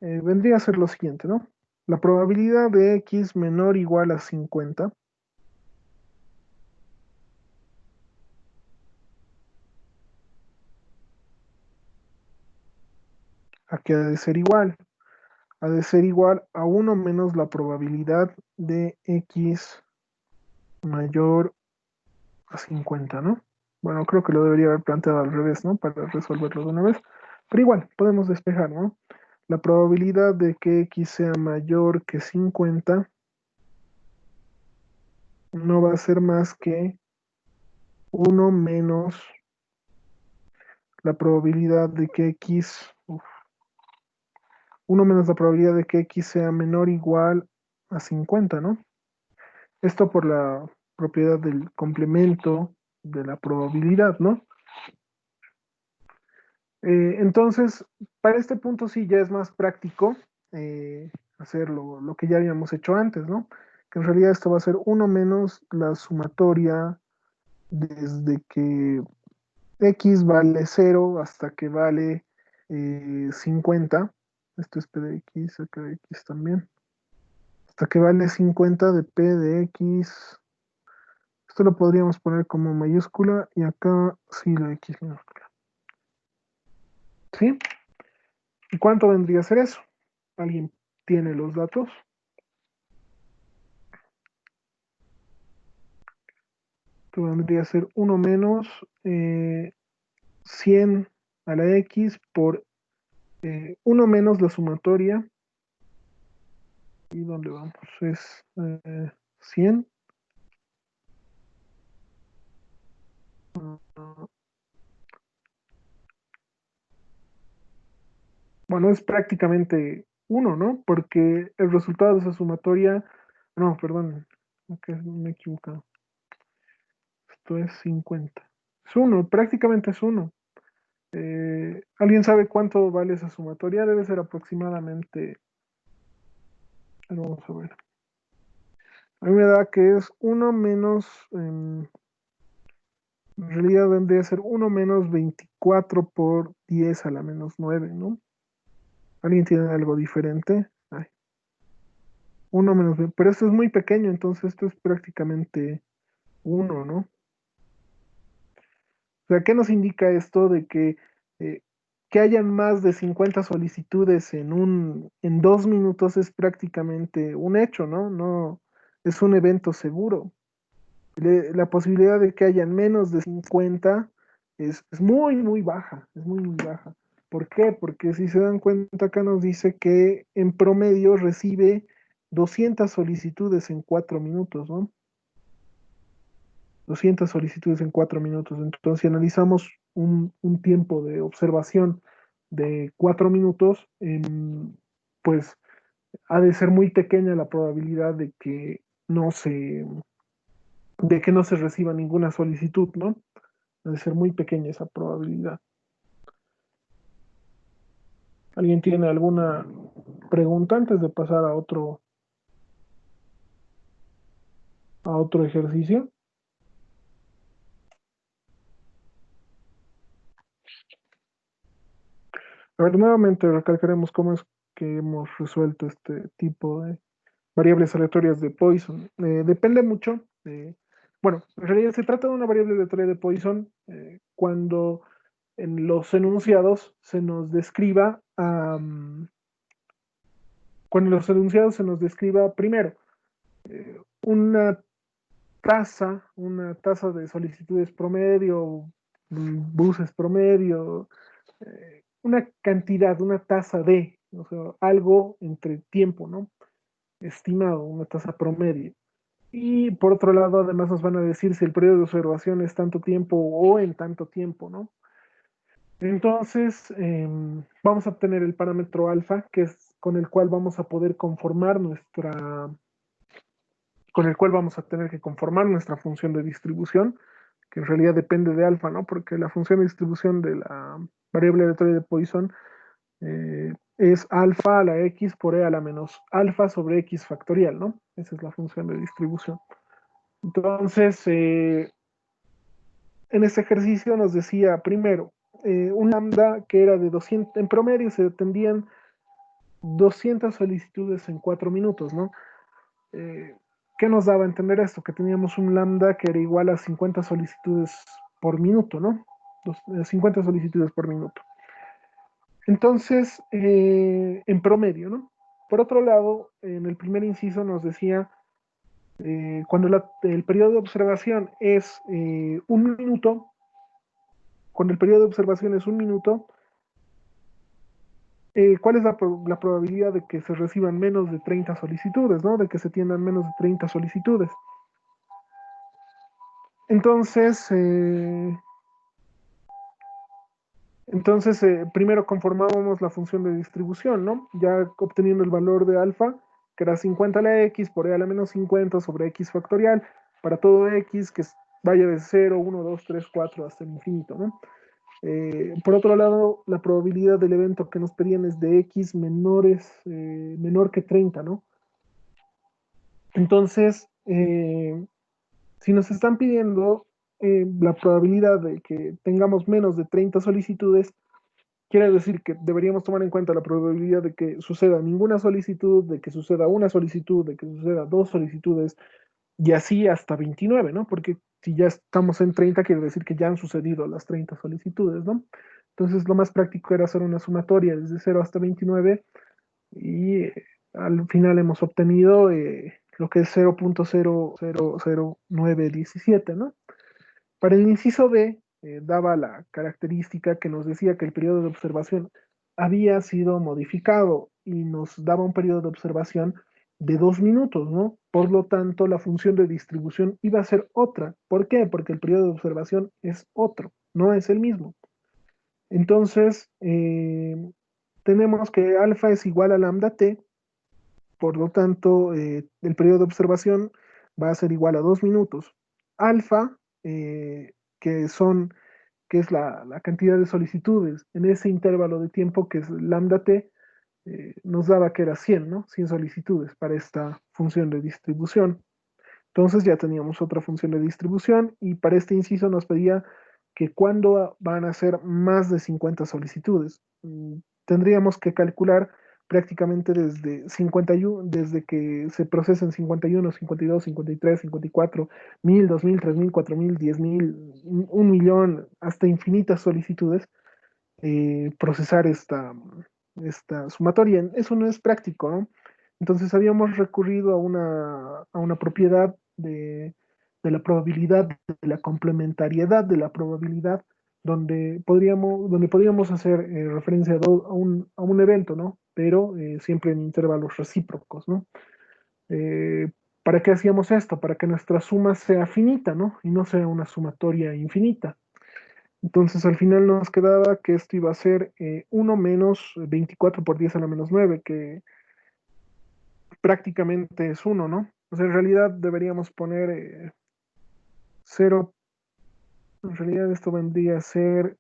Vendría a ser lo siguiente, ¿no? La probabilidad de x menor o igual a 50, ¿a qué ha de ser igual? Ha de ser igual a 1 menos la probabilidad de x mayor a 50, ¿no? Bueno, creo que lo debería haber planteado al revés, ¿no? Para resolverlo de una vez. Pero igual, podemos despejar, ¿no? La probabilidad de que x sea mayor que 50 no va a ser más que 1 menos la probabilidad de que x, 1 menos la probabilidad de que x sea menor o igual a 50, ¿no? Esto por la propiedad del complemento de la probabilidad, ¿no? Entonces, para este punto sí ya es más práctico hacer lo que ya habíamos hecho antes, ¿no? Que en realidad esto va a ser 1 menos la sumatoria desde que x vale 0 hasta que vale 50. Esto es p de x, acá de x también. Hasta que vale 50 de p de x. Esto lo podríamos poner como mayúscula y acá sí la x minúscula. ¿Sí? ¿Y cuánto vendría a ser eso? ¿Alguien tiene los datos? Esto vendría a ser 1 menos 100 a la x por 1 menos la sumatoria. ¿Y dónde vamos? Es 100. Bueno, es prácticamente 1, ¿no? Porque el resultado de esa sumatoria, no, perdón, acá me he equivocado. Esto es 50. Es 1, prácticamente es 1. ¿Alguien sabe cuánto vale esa sumatoria? Debe ser aproximadamente, vamos a ver. A mí me da que es 1 menos, en realidad vendría a ser 1 menos 24 por 10 a la menos 9, ¿no? ¿Alguien tiene algo diferente? Ay, 1 menos 20, pero esto es muy pequeño, entonces esto es prácticamente 1, ¿no? O sea, ¿qué nos indica esto de eh, que hayan más de 50 solicitudes en 2 minutos es prácticamente un hecho, ¿no? No, es un evento seguro. La posibilidad de que hayan menos de 50 es muy, muy baja, es muy, muy baja. ¿Por qué? Porque si se dan cuenta, acá nos dice que en promedio recibe 200 solicitudes en 4 minutos, ¿no? 200 solicitudes en 4 minutos. Entonces, si analizamos un tiempo de observación de 4 minutos, pues ha de ser muy pequeña la probabilidad de que no se reciba ninguna solicitud, ¿no? Ha de ser muy pequeña esa probabilidad. ¿Alguien tiene alguna pregunta antes de pasar a otro ejercicio? A ver, nuevamente recalcaremos cómo es que hemos resuelto este tipo de variables aleatorias de Poisson. Depende mucho bueno, en realidad se trata de una variable aleatoria de Poisson cuando en los enunciados se nos describa, cuando en los enunciados se nos describa primero una una tasa de solicitudes promedio, buses promedio, una cantidad, una tasa de, o sea, algo entre tiempo, ¿no? Estimado, una tasa promedio. Y por otro lado, además nos van a decir si el periodo de observación es tanto tiempo o en tanto tiempo, ¿no? Entonces, vamos a obtener el parámetro alfa, que es con el cual vamos a poder conformar con el cual vamos a tener que conformar nuestra función de distribución, que en realidad depende de alfa, ¿no? Porque la función de distribución de la variable aleatoria de Poisson es alfa a la x por e a la menos alfa sobre x factorial, ¿no? Esa es la función de distribución. Entonces, en este ejercicio nos decía primero, un lambda que era de 200, en promedio se atendían 200 solicitudes en 4 minutos, ¿no? ¿Qué nos daba a entender esto? Que teníamos un lambda que era igual a 50 solicitudes por minuto, ¿no? 50 solicitudes por minuto. Entonces, en promedio, ¿no? Por otro lado, en el primer inciso nos decía, cuando el periodo de observación es un minuto, cuando el periodo de observación es un minuto, ¿cuál es la probabilidad de que se reciban menos de 30 solicitudes, ¿no? De que se tiendan menos de 30 solicitudes. Entonces, primero conformábamos la función de distribución, ¿no? Ya obteniendo el valor de alfa, que era 50 a la x por e a la menos 50 sobre x factorial, para todo x que vaya de 0, 1, 2, 3, 4 hasta el infinito, ¿no? Por otro lado, la probabilidad del evento que nos pedían es de x menor que 30, ¿no? Entonces, si nos están pidiendo la probabilidad de que tengamos menos de 30 solicitudes, quiere decir que deberíamos tomar en cuenta la probabilidad de que suceda ninguna solicitud, de que suceda una solicitud, de que suceda dos solicitudes, y así hasta 29, ¿no? Porque si ya estamos en 30, quiere decir que ya han sucedido las 30 solicitudes, ¿no? Entonces, lo más práctico era hacer una sumatoria desde 0 hasta 29 y al final hemos obtenido lo que es 0.0000917, ¿no? Para el inciso B, daba la característica que nos decía que el periodo de observación había sido modificado y nos daba un periodo de observación de 2 minutos, ¿no? Por lo tanto, la función de distribución iba a ser otra. ¿Por qué? Porque el periodo de observación es otro, no es el mismo. Entonces, tenemos que alfa es igual a lambda t, por lo tanto, el periodo de observación va a ser igual a 2 minutos. Alfa, que son, que es la cantidad de solicitudes en ese intervalo de tiempo que es lambda t, nos daba que era 100, ¿no? 100 solicitudes para esta función de distribución. Entonces ya teníamos otra función de distribución y para este inciso nos pedía que cuándo van a ser más de 50 solicitudes. Tendríamos que calcular prácticamente desde 51, desde que se procesen 51, 52, 53, 54, 1000, 2000, 3000, 4000, 10000, 1 millón, hasta infinitas solicitudes, procesar esta sumatoria. Eso no es práctico, ¿no? Entonces habíamos recurrido a una propiedad de la probabilidad, de la complementariedad de la probabilidad, donde podríamos hacer referencia a un evento, ¿no? Pero siempre en intervalos recíprocos, ¿no? Eh, ¿Para qué hacíamos esto? Para que nuestra suma sea finita, ¿no? Y no sea una sumatoria infinita. Entonces al final nos quedaba que esto iba a ser 1 menos 24 por 10 a la menos 9, que prácticamente es 1, ¿no? O sea, en realidad deberíamos poner 0, en realidad esto vendría a ser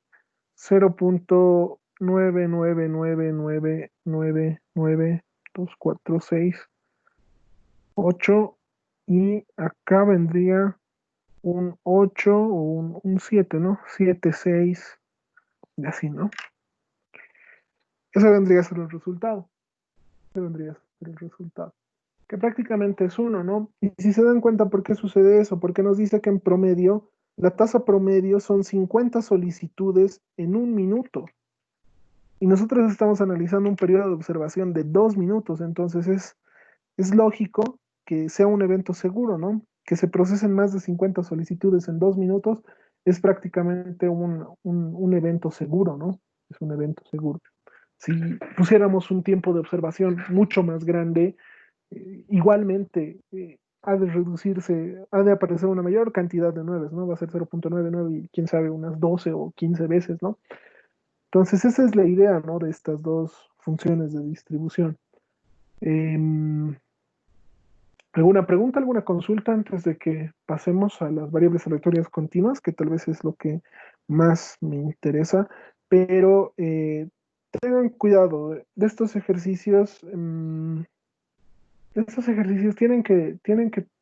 0.99999992468 y acá vendría un 8 o un 7, ¿no? 7, 6 y así, ¿no? Ese vendría a ser el resultado. Ese vendría a ser el resultado. Que prácticamente es 1, ¿no? Y si se dan cuenta por qué sucede eso, porque nos dice que en promedio, la tasa promedio son 50 solicitudes en un minuto. Y nosotros estamos analizando un periodo de observación de 2 minutos, entonces es lógico que sea un evento seguro, ¿no? Que se procesen más de 50 solicitudes en 2 minutos es prácticamente un evento seguro, ¿no? Es un evento seguro. Si pusiéramos un tiempo de observación mucho más grande, igualmente ha de reducirse, ha de aparecer una mayor cantidad de nueves, ¿no? Va a ser 0.99 y quién sabe, unas 12 o 15 veces, ¿no? Entonces, esa es la idea, ¿no? De estas dos funciones de distribución. Em, ¿Alguna pregunta, alguna consulta antes de que pasemos a las variables aleatorias continuas, que tal vez es lo que más me interesa? Pero tengan cuidado de estos ejercicios. Estos ejercicios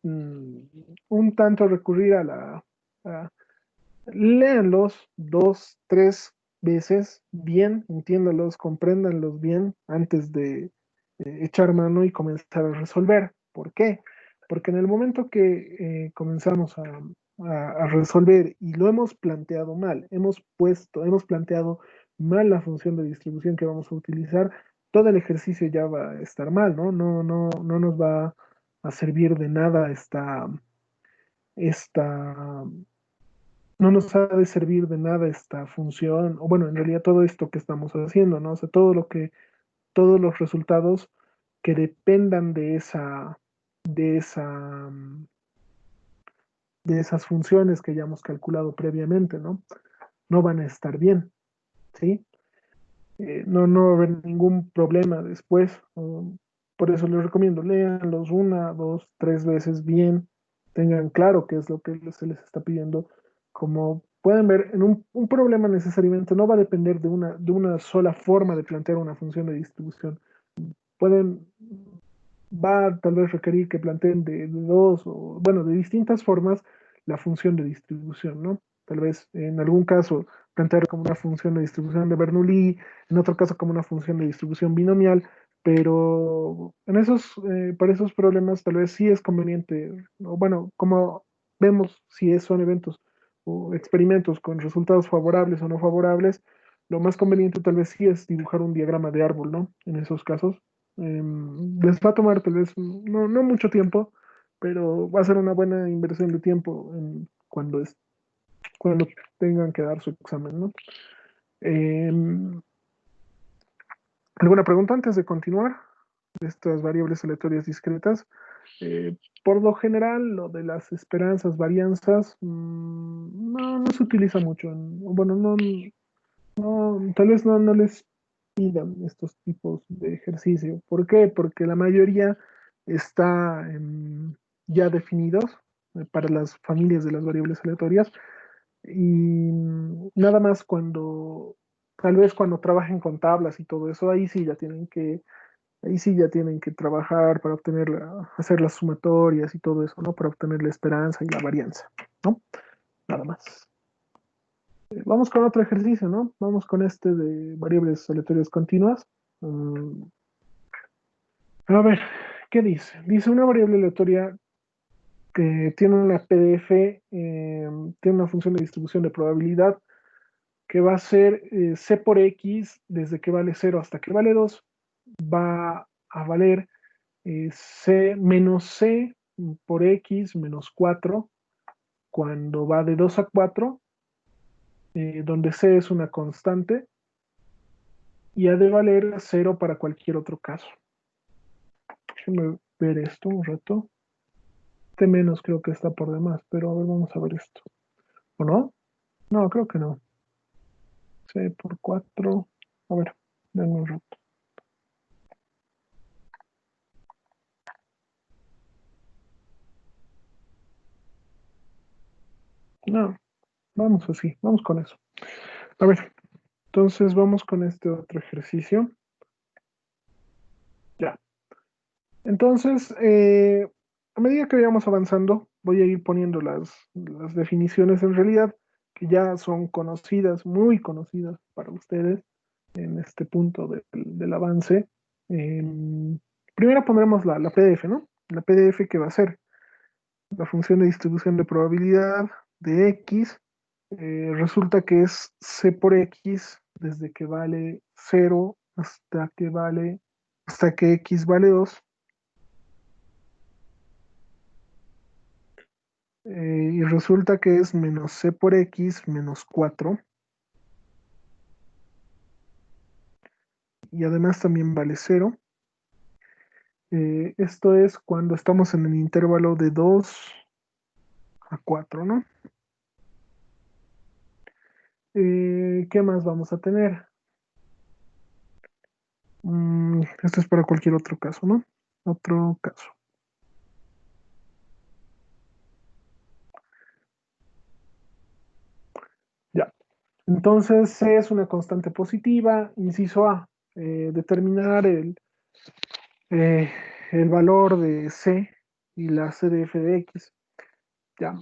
un tanto recurrir a- léanlos dos, tres veces bien, entiéndalos, compréndanlos bien antes de echar mano y comenzar a resolver. ¿Por qué? Porque en el momento que comenzamos a resolver y lo hemos planteado mal, hemos planteado mal la función de distribución que vamos a utilizar, todo el ejercicio ya va a estar mal, ¿no? No nos va a servir de nada esta, no nos ha de servir de nada esta función, o bueno, en realidad todo esto que estamos haciendo, ¿no? O sea, todos los resultados que dependan de esa, de esas funciones que ya hemos calculado previamente, ¿no? No van a estar bien, ¿sí? No va a haber ningún problema después. Por eso les recomiendo, léanlos una, dos, tres veces bien, tengan claro qué es lo que se les está pidiendo. Como pueden ver, un problema necesariamente no va a depender de una sola forma de plantear una función de distribución. Pueden, va a tal vez requerir que planteen de dos o, bueno, de distintas formas la función de distribución, ¿no? Tal vez en algún caso plantear como una función de distribución de Bernoulli, en otro caso como una función de distribución binomial, pero para esos problemas tal vez sí es conveniente, o bueno, como vemos si son eventos o experimentos con resultados favorables o no favorables, lo más conveniente tal vez sí es dibujar un diagrama de árbol, ¿no? En esos casos. Les va a tomar tal vez no mucho tiempo, pero va a ser una buena inversión de tiempo cuando tengan que dar su examen, ¿no? Em, ¿Alguna pregunta antes de continuar? De estas variables aleatorias discretas. Por lo general, lo de las esperanzas, varianzas, no se utiliza mucho. Bueno, tal vez no les pidan estos tipos de ejercicio. ¿Por qué? Porque la mayoría está ya definidos para las familias de las variables aleatorias y nada más tal vez cuando trabajen con tablas y todo eso, ahí sí ya tienen que trabajar para hacer las sumatorias y todo eso, ¿no? Para obtener la esperanza y la varianza, ¿no? Nada más. Vamos con otro ejercicio, ¿no? Vamos con este de variables aleatorias continuas. Mm, a ver, ¿qué dice? Dice una variable aleatoria que tiene una PDF, tiene una función de distribución de probabilidad que va a ser C por X desde que vale 0 hasta que vale 2 va a valer C menos C por X menos 4 cuando va de 2 a 4, donde C es una constante y ha de valer 0 para cualquier otro caso. Déjenme ver esto un rato. Este menos creo que está por demás, pero a ver, vamos a ver esto. ¿O no? No, creo que no. C por 4. A ver, denme un rato. No, vamos así, vamos con eso. A ver, entonces vamos con este otro ejercicio. Ya. Entonces, a medida que vayamos avanzando, voy a ir poniendo las definiciones en realidad que ya son conocidas, muy conocidas para ustedes en este punto del avance. Primero pondremos la PDF, ¿no? La PDF que va a ser la función de distribución de probabilidad de X. Resulta que es C por X desde que vale 0 hasta que X vale 2. Y resulta que es menos C por X menos 4. Y además también vale 0. Esto es cuando estamos en el intervalo de 2 a 4, ¿no? ¿Qué más vamos a tener? Esto es para cualquier otro caso, ¿no? Otro caso. Entonces, C es una constante positiva. Inciso A, determinar eh, el valor de C y la CDF de X. Ya.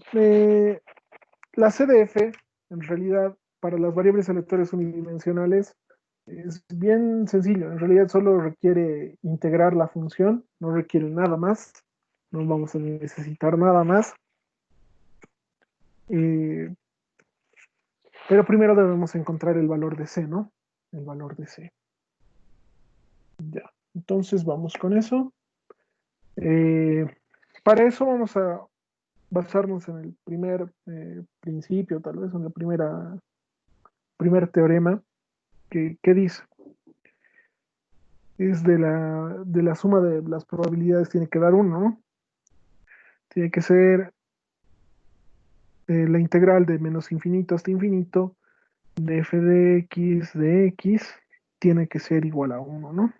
La CDF, en realidad, para las variables aleatorias unidimensionales, es bien sencillo. En realidad solo requiere integrar la función, no requiere nada más. No vamos a necesitar nada más. Eh, pero primero debemos encontrar el valor de C, ¿no? El valor de C. Ya. Entonces vamos con eso. Eh, para eso vamos a basarnos en el primer principio, tal vez en el primer teorema que dice. Es de la suma de las probabilidades tiene que dar uno, ¿no? Tiene que ser la integral de menos infinito hasta infinito de f de x tiene que ser igual a uno, ¿no?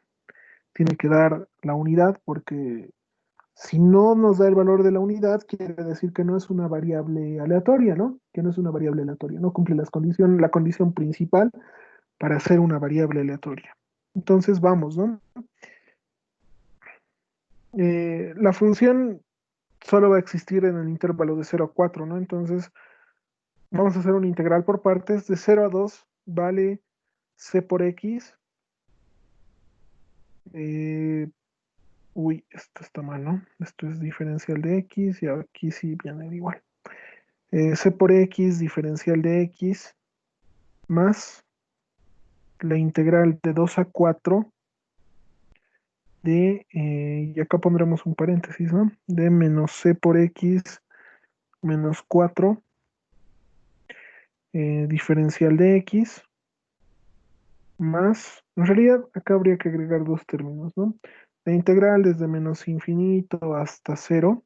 Tiene que dar la unidad porque si no nos da el valor de la unidad, quiere decir que no es una variable aleatoria, ¿no? Que no es una variable aleatoria, no cumple la condición principal para ser una variable aleatoria. Entonces vamos, ¿no? La función solo va a existir en el intervalo de 0 a 4, ¿no? Entonces, vamos a hacer una integral por partes. De 0 a 2 vale c por x. Eh, esto está mal, ¿no? Esto es diferencial de x y aquí sí viene igual. C por x diferencial de x más la integral de 2 a 4 y acá pondremos un paréntesis, ¿no? De menos c por x menos 4 diferencial de x más, en realidad acá habría que agregar dos términos, ¿no? La integral desde menos infinito hasta cero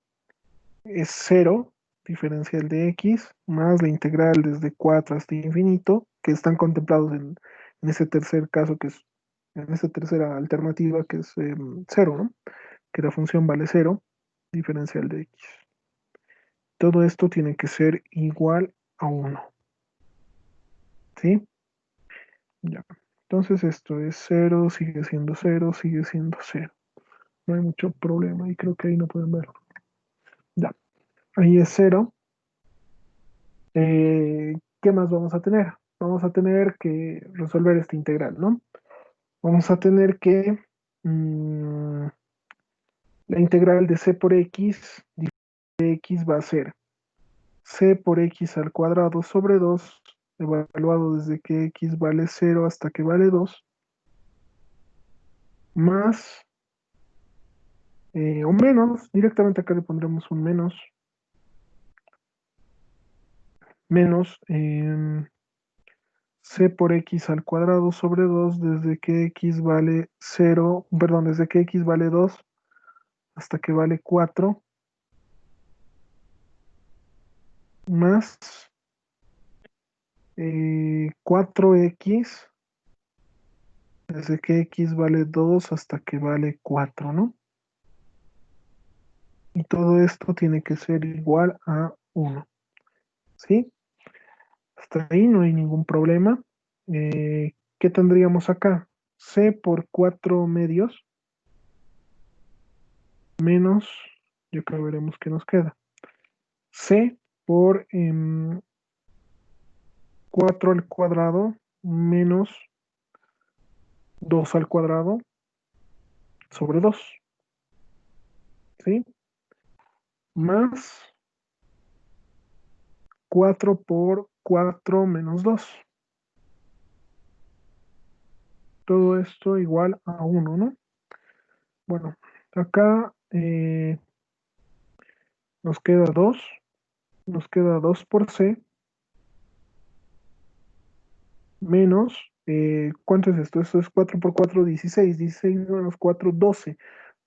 es cero, diferencial de x, más la integral desde 4 hasta infinito, que están contemplados en ese tercer caso, en esa tercera alternativa, que es cero, ¿no? Que la función vale cero, diferencial de x. Todo esto tiene que ser igual a uno, ¿sí? Ya. Entonces esto es cero, sigue siendo cero, sigue siendo cero. No hay mucho problema y creo que ahí no pueden ver. Ya, ahí es cero. ¿Qué más vamos a tener? Vamos a tener que resolver esta integral, ¿no? Vamos a tener que la integral de c por x de x va a ser c por x al cuadrado sobre 2 evaluado desde que x vale cero hasta que vale 2 más o menos, directamente acá le pondremos un menos c por x al cuadrado sobre 2 desde que x vale cero, perdón, desde que x vale 2 hasta que vale 4 más 4x desde que x vale 2 hasta que vale 4, ¿no? Y todo esto tiene que ser igual a 1, ¿sí? Hasta ahí no hay ningún problema. ¿Qué tendríamos acá? C por 4 medios menos, ya acá veremos qué nos queda. C por 4 al cuadrado menos 2 al cuadrado sobre 2, ¿sí? Más 4 por 4 menos 2. Todo esto igual a 1, ¿no? Bueno, acá nos queda 2. Nos queda 2 por C menos, ¿cuánto es esto? Esto es 4 por 4, 16. 16 menos 4, 12.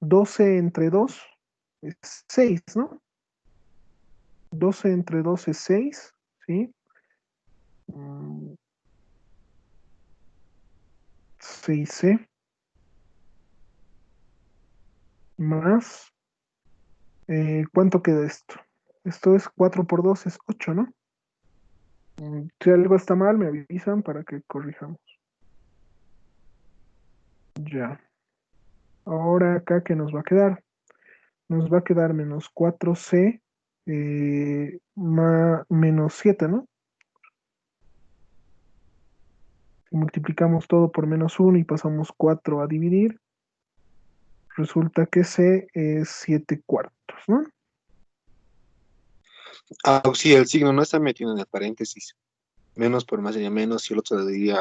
12 entre 2 es 6, ¿no? 12 entre 2 es 6, ¿sí? 6C más, ¿cuánto queda esto? Esto es 4 por 2 es 8, ¿no? Si algo está mal, me avisan para que corrijamos. Ya. Ahora acá, ¿qué nos va a quedar? Nos va a quedar menos 4c menos 7, ¿no? Si multiplicamos todo por menos 1 y pasamos 4 a dividir, resulta que c es 7 cuartos, ¿no? Ah, sí, el signo no está metido en el paréntesis. Menos por más sería menos y el otro debería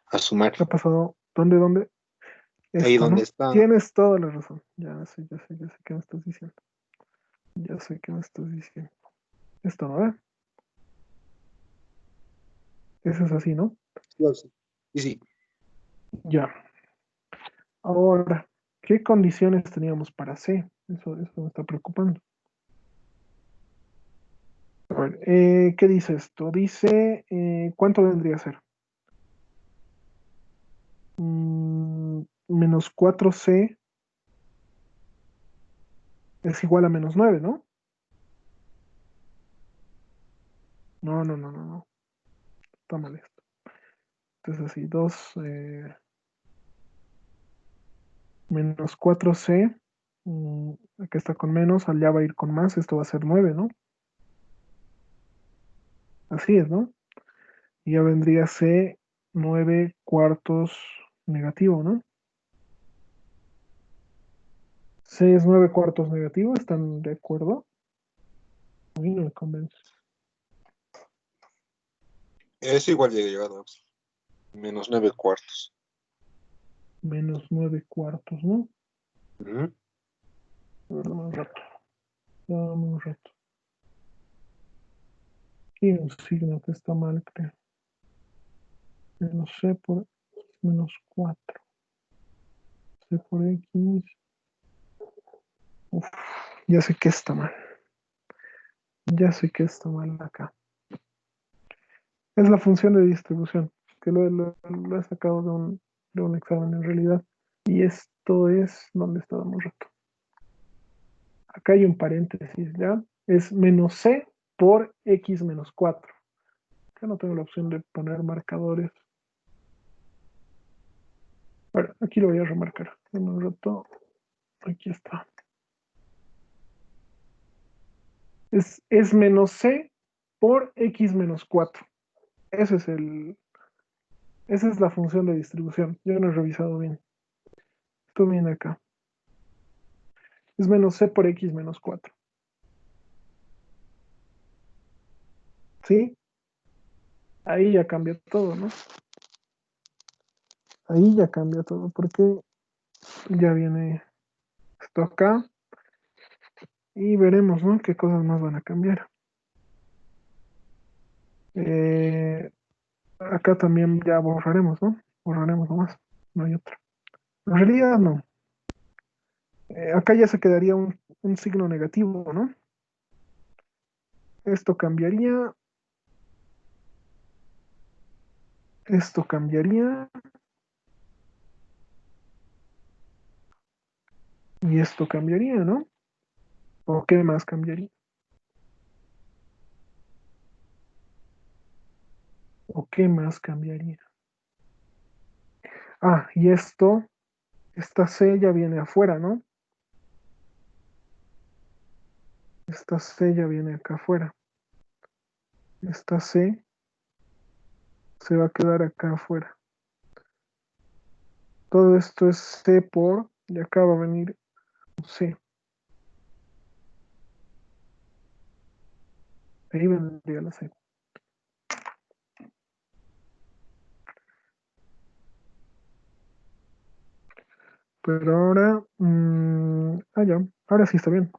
a sumar. ¿Qué ha pasado? ¿Dónde? Ahí Esto, donde ¿no? está. Tienes toda la razón. Ya sé qué me estás diciendo. Ya sé qué me estás diciendo. Esto, ¿no? Eso es así, ¿no? Sí, sí. Ya. Ahora, ¿qué condiciones teníamos para C? Eso me está preocupando. A ver, ¿qué dice esto? Dice, ¿cuánto vendría a ser? Menos 4c es igual a menos 9, ¿no? No. Está mal esto. Entonces así, 2 menos 4c. Acá está con menos, allá va a ir con más. Esto va a ser 9, ¿no? Así es, ¿no? Y ya vendría c 9 cuartos negativo, ¿no? C es 9 cuartos negativo, ¿están de acuerdo? A mí no me convence. Es igual de llegado. Menos 9 cuartos. Menos 9 cuartos, ¿no? Ujú. A ver, dame un rato. Dame un rato. Y un signo que está mal, creo. Menos C por menos 4. C por X. Uf, ya sé que está mal. Ya sé que está mal acá. Es la función de distribución, que lo he sacado de un examen en realidad. Y esto es donde estábamos rato. Acá hay un paréntesis, ¿ya? Es menos C por X menos 4. Acá no tengo la opción de poner marcadores. Bueno, aquí lo voy a remarcar. En un rato, aquí está. Es menos C por X menos 4. Ese es esa es la función de distribución. Yo no he revisado bien. Esto viene acá. Es menos C por X menos 4. ¿Sí? Ahí ya cambia todo, ¿no? Ahí ya cambia todo, porque ya viene esto acá y veremos, ¿no? Qué cosas más van a cambiar. Eh, Acá también ya borraremos, ¿no? Borraremos nomás, no hay otra. En realidad no. Acá ya se quedaría un signo negativo, ¿no? Esto cambiaría, esto cambiaría y esto cambiaría, ¿no? ¿O qué más cambiaría? ¿O qué más cambiaría? Ah, y esta C ya viene afuera, ¿no? Esta C ya viene acá afuera. Esta C se va a quedar acá afuera. Todo esto es C por, y acá va a venir C. Ahí vendría la C. Pero ahora, ya, ahora sí está bien.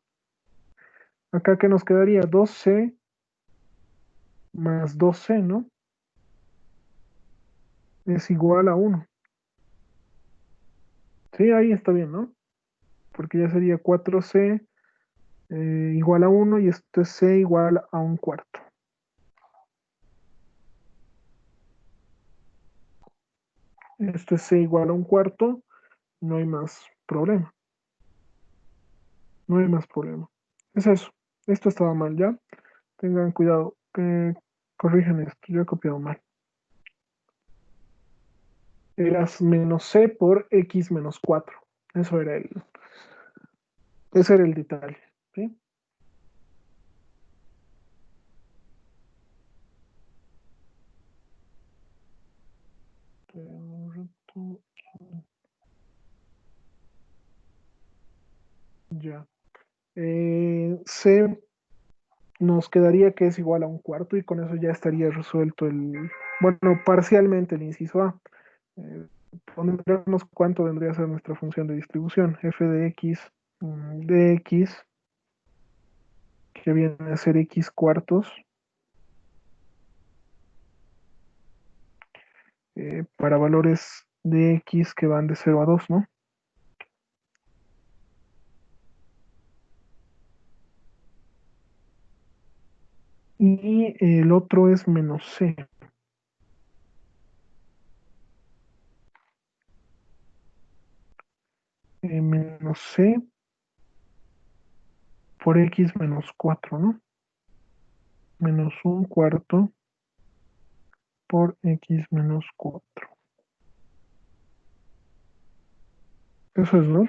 Acá que nos quedaría 2C más 2C, ¿no? Es igual a 1. Sí, ahí está bien, ¿no? Porque ya sería 4C igual a 1 y esto es C igual a un cuarto. Esto es C igual a un cuarto, no hay más problema. No hay más problema. Es eso. Esto estaba mal, ¿ya? Tengan cuidado. corrijan esto, yo he copiado mal. Eras menos c por x menos 4. Eso era ese era el detalle. ¿Sí? Ya. C nos quedaría que es igual a un cuarto y con eso ya estaría resuelto bueno, parcialmente el inciso A. Eh, Pondremos cuánto vendría a ser nuestra función de distribución. F de x, de x, que viene a ser x cuartos, para valores de x que van de 0 a 2, ¿no? Y el otro es menos c. Menos c por x menos 4, ¿no? Menos un cuarto por x menos 4. Eso es, ¿no?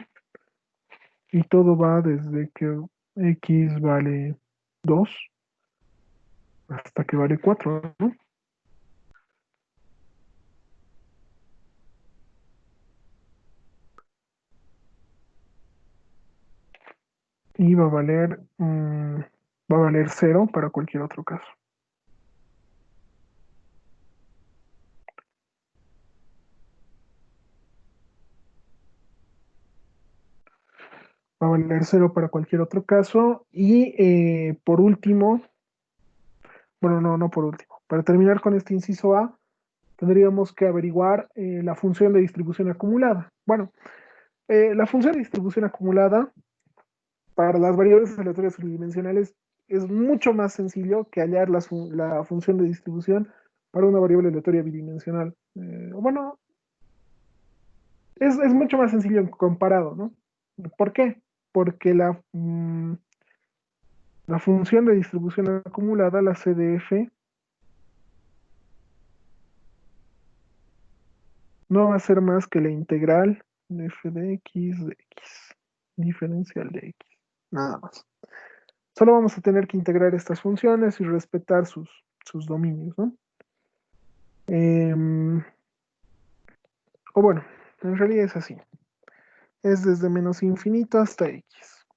Y todo va desde que x vale 2 hasta que vale 4, ¿no? Y va a valer 0 para cualquier otro caso. Va a valer 0 para cualquier otro caso. Y por último, bueno, no por último. Para terminar con este inciso A, tendríamos que averiguar la función de distribución acumulada. Bueno, la función de distribución acumulada para las variables aleatorias unidimensionales es mucho más sencillo que hallar la función de distribución para una variable aleatoria bidimensional. Bueno, es mucho más sencillo comparado, ¿no? ¿Por qué? Porque la función de distribución acumulada, la CDF, no va a ser más que la integral de f de x, diferencial de x, nada más. Solo vamos a tener que integrar estas funciones y respetar sus dominios, ¿no? O bueno, en realidad es así. Es desde menos infinito hasta x,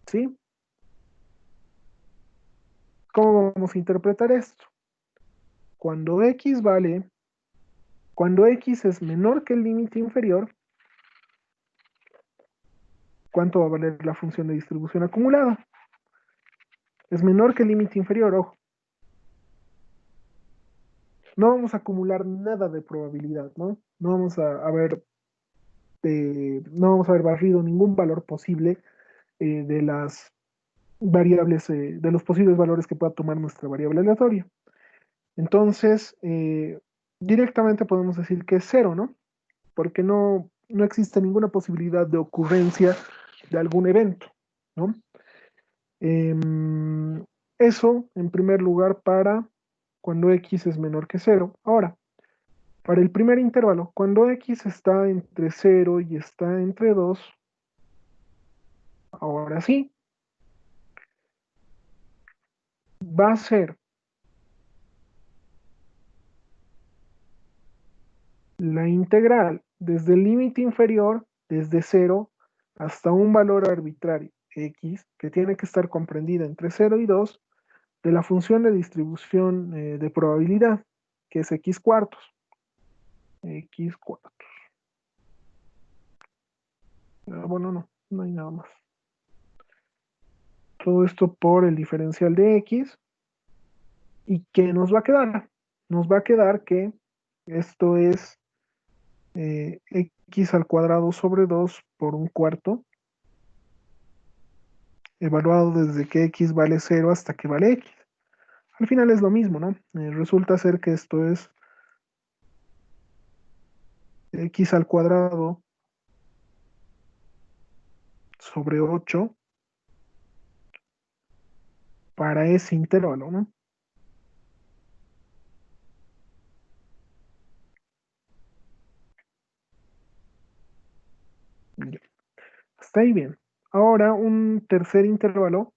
¿sí? ¿Cómo vamos a interpretar esto? Cuando cuando x es menor que el límite inferior, ¿cuánto va a valer la función de distribución acumulada? Es menor que el límite inferior, ojo. No vamos a acumular nada de probabilidad, ¿no? No vamos a haber, no vamos a haber barrido ningún valor posible de las variables, de los posibles valores que pueda tomar nuestra variable aleatoria. Entonces, directamente podemos decir que es cero, ¿no? Porque no existe ninguna posibilidad de ocurrencia de algún evento, ¿no? Eso, en primer lugar, para cuando x es menor que cero. Ahora, para el primer intervalo, cuando x está entre 0 y está entre 2, ahora sí, va a ser la integral desde el límite inferior, desde 0 hasta un valor arbitrario, x, que tiene que estar comprendida entre 0 y 2, de la función de distribución de probabilidad, que es x cuartos. X cuartos. Bueno, no hay nada más. Todo esto por el diferencial de x. ¿Y qué nos va a quedar? Nos va a quedar que esto es x al cuadrado sobre 2 por un cuarto, evaluado desde que x vale 0 hasta que vale x. Al final es lo mismo, ¿no? Resulta ser que esto es x al cuadrado sobre 8 para ese intervalo, ¿no? Hasta ahí bien. Ahora un tercer intervalo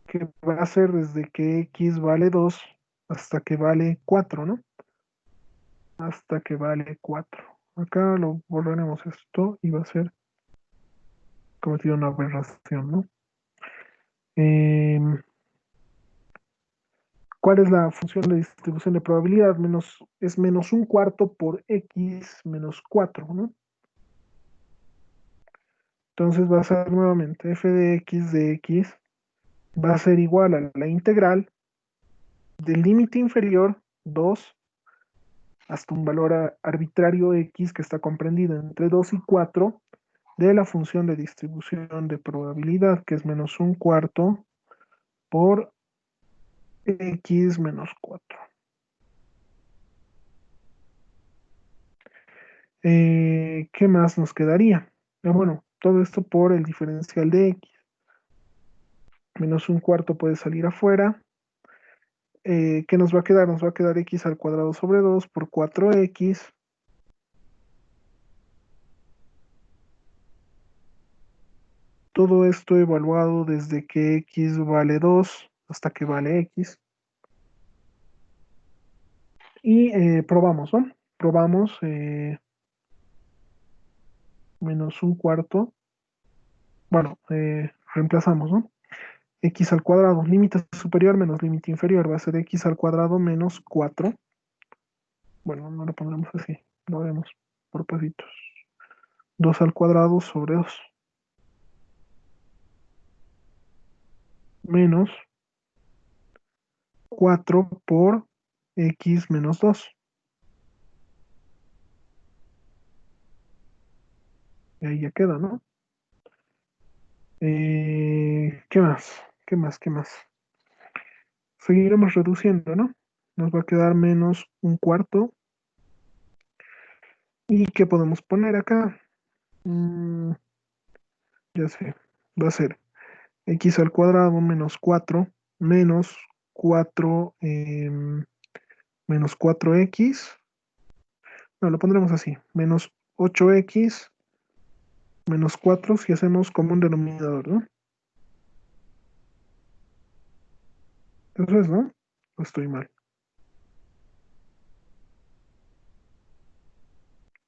que va a ser desde que x vale 2 hasta que vale 4, ¿no? Hasta que vale 4. Acá lo borraremos esto y va a ser cometido una aberración, ¿no? ¿Cuál es la función de distribución de probabilidad? Es menos un cuarto por x menos 4, ¿no? Entonces va a ser nuevamente f de x va a ser igual a la integral del límite inferior 2 hasta un valor arbitrario x que está comprendido entre 2 y 4 de la función de distribución de probabilidad, que es menos un cuarto por x menos 4. ¿Qué más nos quedaría? Bueno, todo esto por el diferencial de x. Menos un cuarto puede salir afuera. ¿Qué nos va a quedar? Nos va a quedar x al cuadrado sobre 2 por 4x. Todo esto evaluado desde que x vale 2 hasta que vale x. Y probamos, ¿no? Probamos menos un cuarto. Bueno, reemplazamos, ¿no? X al cuadrado, límite superior menos límite inferior, va a ser x al cuadrado menos 4. Bueno, no lo pondremos así, lo haremos por pasitos. 2 al cuadrado sobre 2. Menos 4 por x menos 2. Y ahí ya queda, ¿no? ¿Qué más? ¿Qué más? ¿Qué más? Seguiremos reduciendo, ¿no? Nos va a quedar menos un cuarto. ¿Y qué podemos poner acá? Ya sé, va a ser x al cuadrado menos 4 menos 4 menos 4x. No, lo pondremos así, menos 8x menos 4 si hacemos como un denominador, ¿no? Eso es, ¿no? O estoy mal.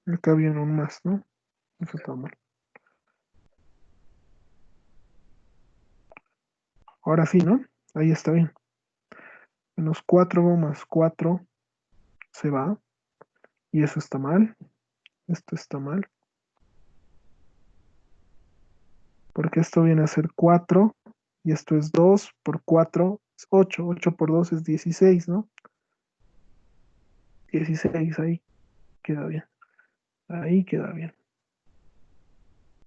Acá viene un más, ¿no? Eso está mal. Ahora sí, ¿no? Ahí está bien. Menos 4 más 4 se va. Y eso está mal. Esto está mal. Porque esto viene a ser 4. Y esto es 2 por 4 es 8. 8 por 2 es 16, ¿no? 16, ahí queda bien. Ahí queda bien.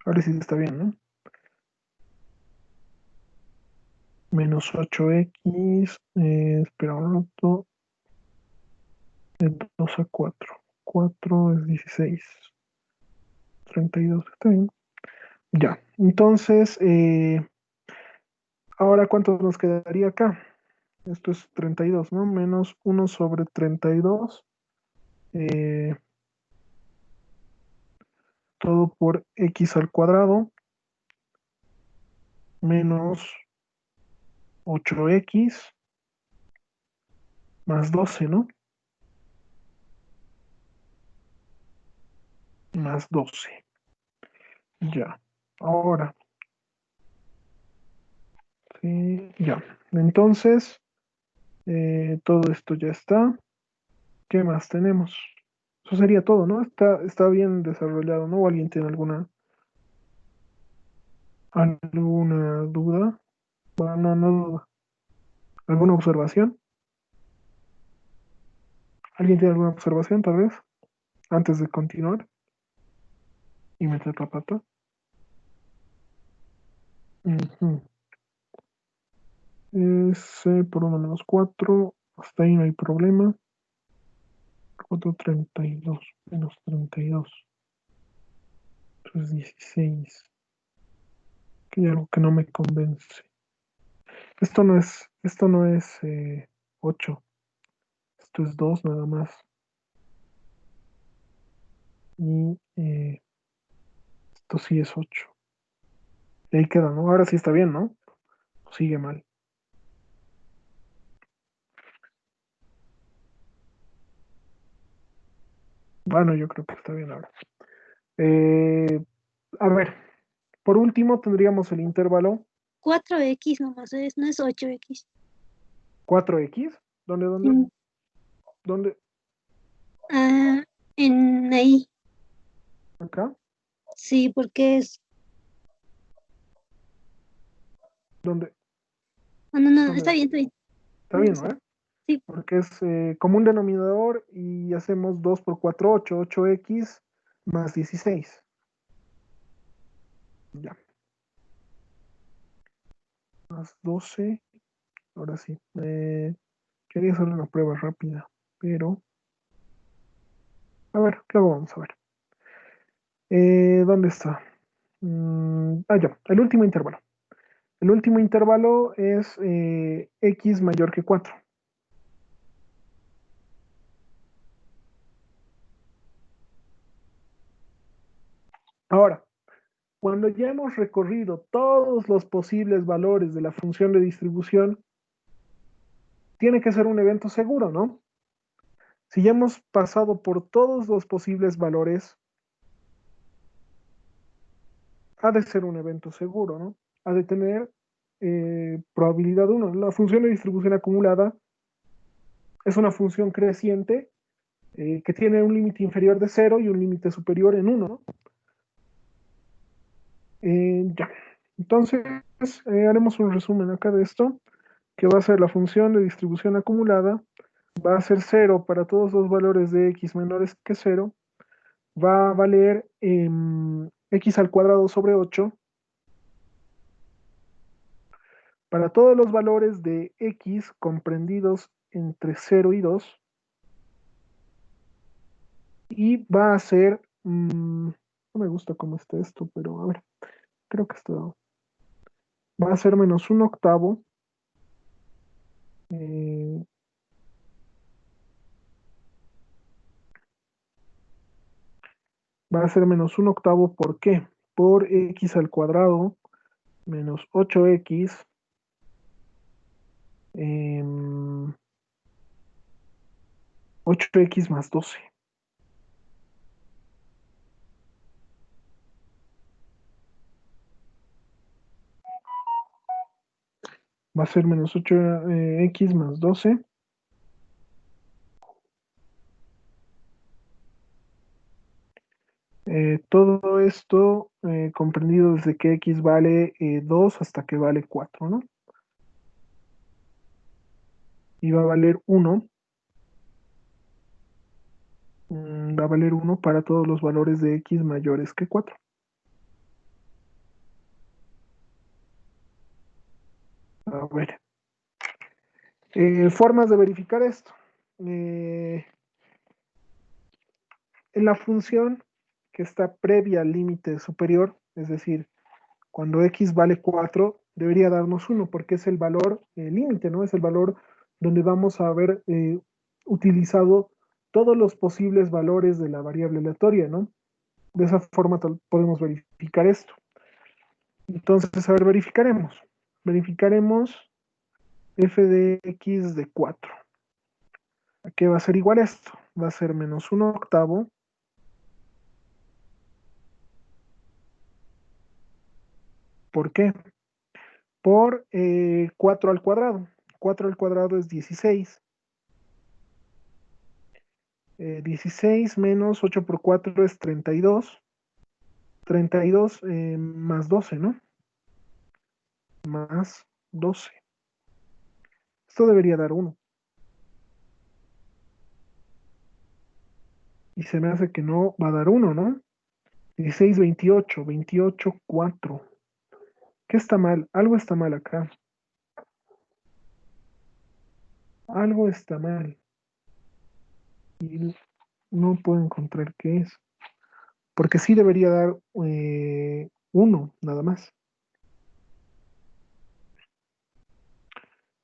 Ahora sí está bien, ¿no? Menos 8x, espera un rato, de 2 a 4. 4 es 16. 32, está bien. Ya, entonces, ahora ¿cuánto nos quedaría acá? Esto es 32, ¿no? Menos 1 sobre 32. eh, todo por x al cuadrado, menos 8x, más 12, ¿no? Más 12. Ya. Ahora, sí, ya. Entonces, todo esto ya está. ¿Qué más tenemos? Eso sería todo, ¿no? Está bien desarrollado, ¿no? ¿O alguien tiene alguna duda? Bueno, no, no duda. ¿Alguna observación? ¿Alguien tiene alguna observación, tal vez? Antes de continuar y meter la pata. Ujú. Es por 1 menos 4. Hasta ahí no hay problema. 432 menos 32. Entonces 16. Que hay algo que no me convence. Esto no es 8. Esto es 2 nada más. Y esto sí es 8. Y ahí queda, ¿no? Ahora sí está bien, ¿no? Sigue mal. Bueno, yo creo que está bien ahora. Eh, a ver, por último tendríamos el intervalo 4x nomás es, no es 8x. 4x. ¿Dónde, dónde, Mm. dónde? Ah, en ahí, ¿Acá? sí, porque es. ¿Dónde? No, no, no, ¿Dónde? está bien, Está bien, ¿no? sí. Porque es común denominador y hacemos 2 por 4, 8, 8x más 16. Ya, más 12. Ahora sí. Quería hacer una prueba rápida, pero a ver, ¿qué hago? Vamos a ver. ¿Dónde está? Ya, el último intervalo. El último intervalo es x mayor que 4. Ahora, cuando ya hemos recorrido todos los posibles valores de la función de distribución, tiene que ser un evento seguro, ¿no? Si ya hemos pasado por todos los posibles valores, ha de ser un evento seguro, ¿no? Ha de tener probabilidad 1. La función de distribución acumulada es una función creciente que tiene un límite inferior de 0 y un límite superior en 1, ¿no? Ya. Entonces, haremos un resumen acá de esto, que va a ser la función de distribución acumulada, va a ser 0 para todos los valores de x menores que 0, va a valer x al cuadrado sobre 8 para todos los valores de x comprendidos entre 0 y 2, y va a ser, no me gusta cómo está esto, pero a ver, creo que esto va a ser menos un octavo, eh, va a ser menos un octavo, ¿por qué? Por x al cuadrado menos 8x, 8x más 12. Va a ser menos 8x más 12. Todo esto comprendido desde que x vale 2 hasta que vale 4, ¿no? Y va a valer 1. Va a valer 1 para todos los valores de x mayores que 4. A ver. Formas de verificar esto. En la función que está previa al límite superior, es decir, cuando x vale 4, debería darnos 1 porque es el valor límite, ¿no? Es el valor donde vamos a haber utilizado todos los posibles valores de la variable aleatoria, ¿no? De esa forma podemos verificar esto. Entonces, a ver, verificaremos. Verificaremos f de x de 4. ¿A qué va a ser igual esto? Va a ser menos 1 octavo ¿por qué? Por 4 al cuadrado. 4 al cuadrado es 16. 16 menos 8 por 4 es 32. 32 más 12, ¿no? Más 12. Esto debería dar 1. Y se me hace que no va a dar 1, ¿no? 16, 28, 28, 4. ¿Qué está mal? Algo está mal acá. Algo está mal. Y no puedo encontrar qué es. Porque sí debería dar 1, nada más.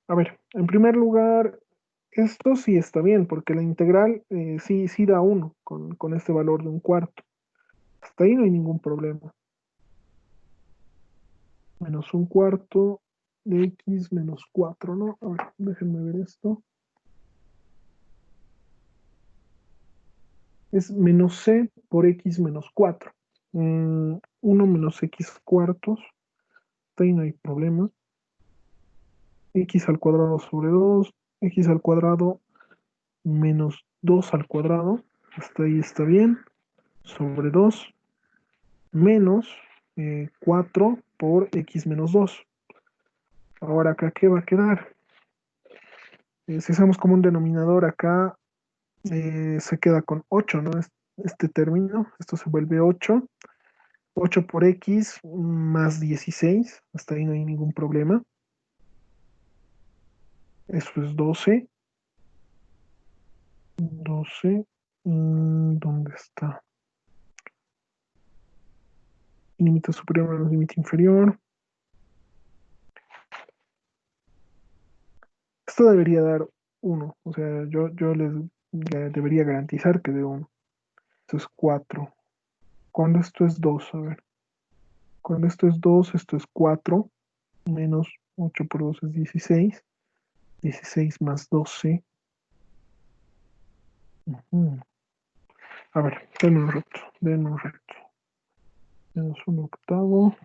A ver, en primer lugar, esto sí está bien, porque la integral sí da 1 con este valor de un cuarto. Hasta ahí no hay ningún problema. menos un cuarto de x menos 4, ¿no? A ver, déjenme ver esto. Es menos c por x menos 4. 1 menos x cuartos. Ahí no hay problema. X al cuadrado sobre 2. X al cuadrado menos 2 al cuadrado. Hasta ahí está bien. Sobre 2 menos 4 por x menos 2. Ahora acá, ¿qué va a quedar? Si hacemos como un denominador acá, se queda con 8, ¿no? Este término, esto se vuelve 8. 8 por x más 16. Hasta ahí no hay ningún problema. Eso es 12. 12. ¿Dónde está? Límite superior menos límite inferior. Esto debería dar 1. O sea, yo les debería garantizar que dé 1. Esto es 4. Cuando esto es 2, a ver. Cuando esto es 2, esto es 4. Menos 8 por 2 es 16. 16 más 12. A ver, denme un reto. Denme un reto. Menos un octavo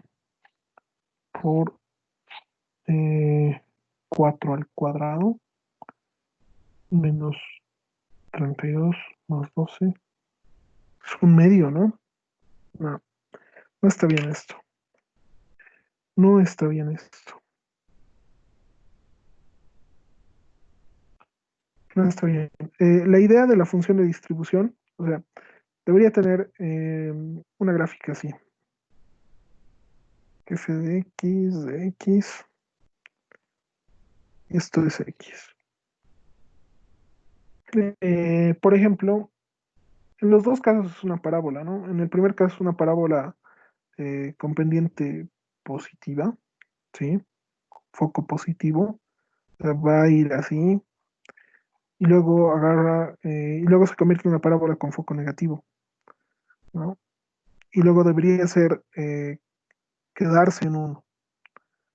por 4 al cuadrado. Menos 32 más 12. Es un medio, ¿no? No, no está bien esto. No está bien esto. No está bien. La idea de la función de distribución, o sea, debería tener una gráfica así. F de X. Esto es X. Por ejemplo, en los dos casos es una parábola, ¿no? En el primer caso es una parábola con pendiente positiva, ¿sí? Foco positivo. O sea, va a ir así, y luego agarra, y luego se convierte en una parábola con foco negativo, ¿no? Y luego debería ser, quedarse en 1,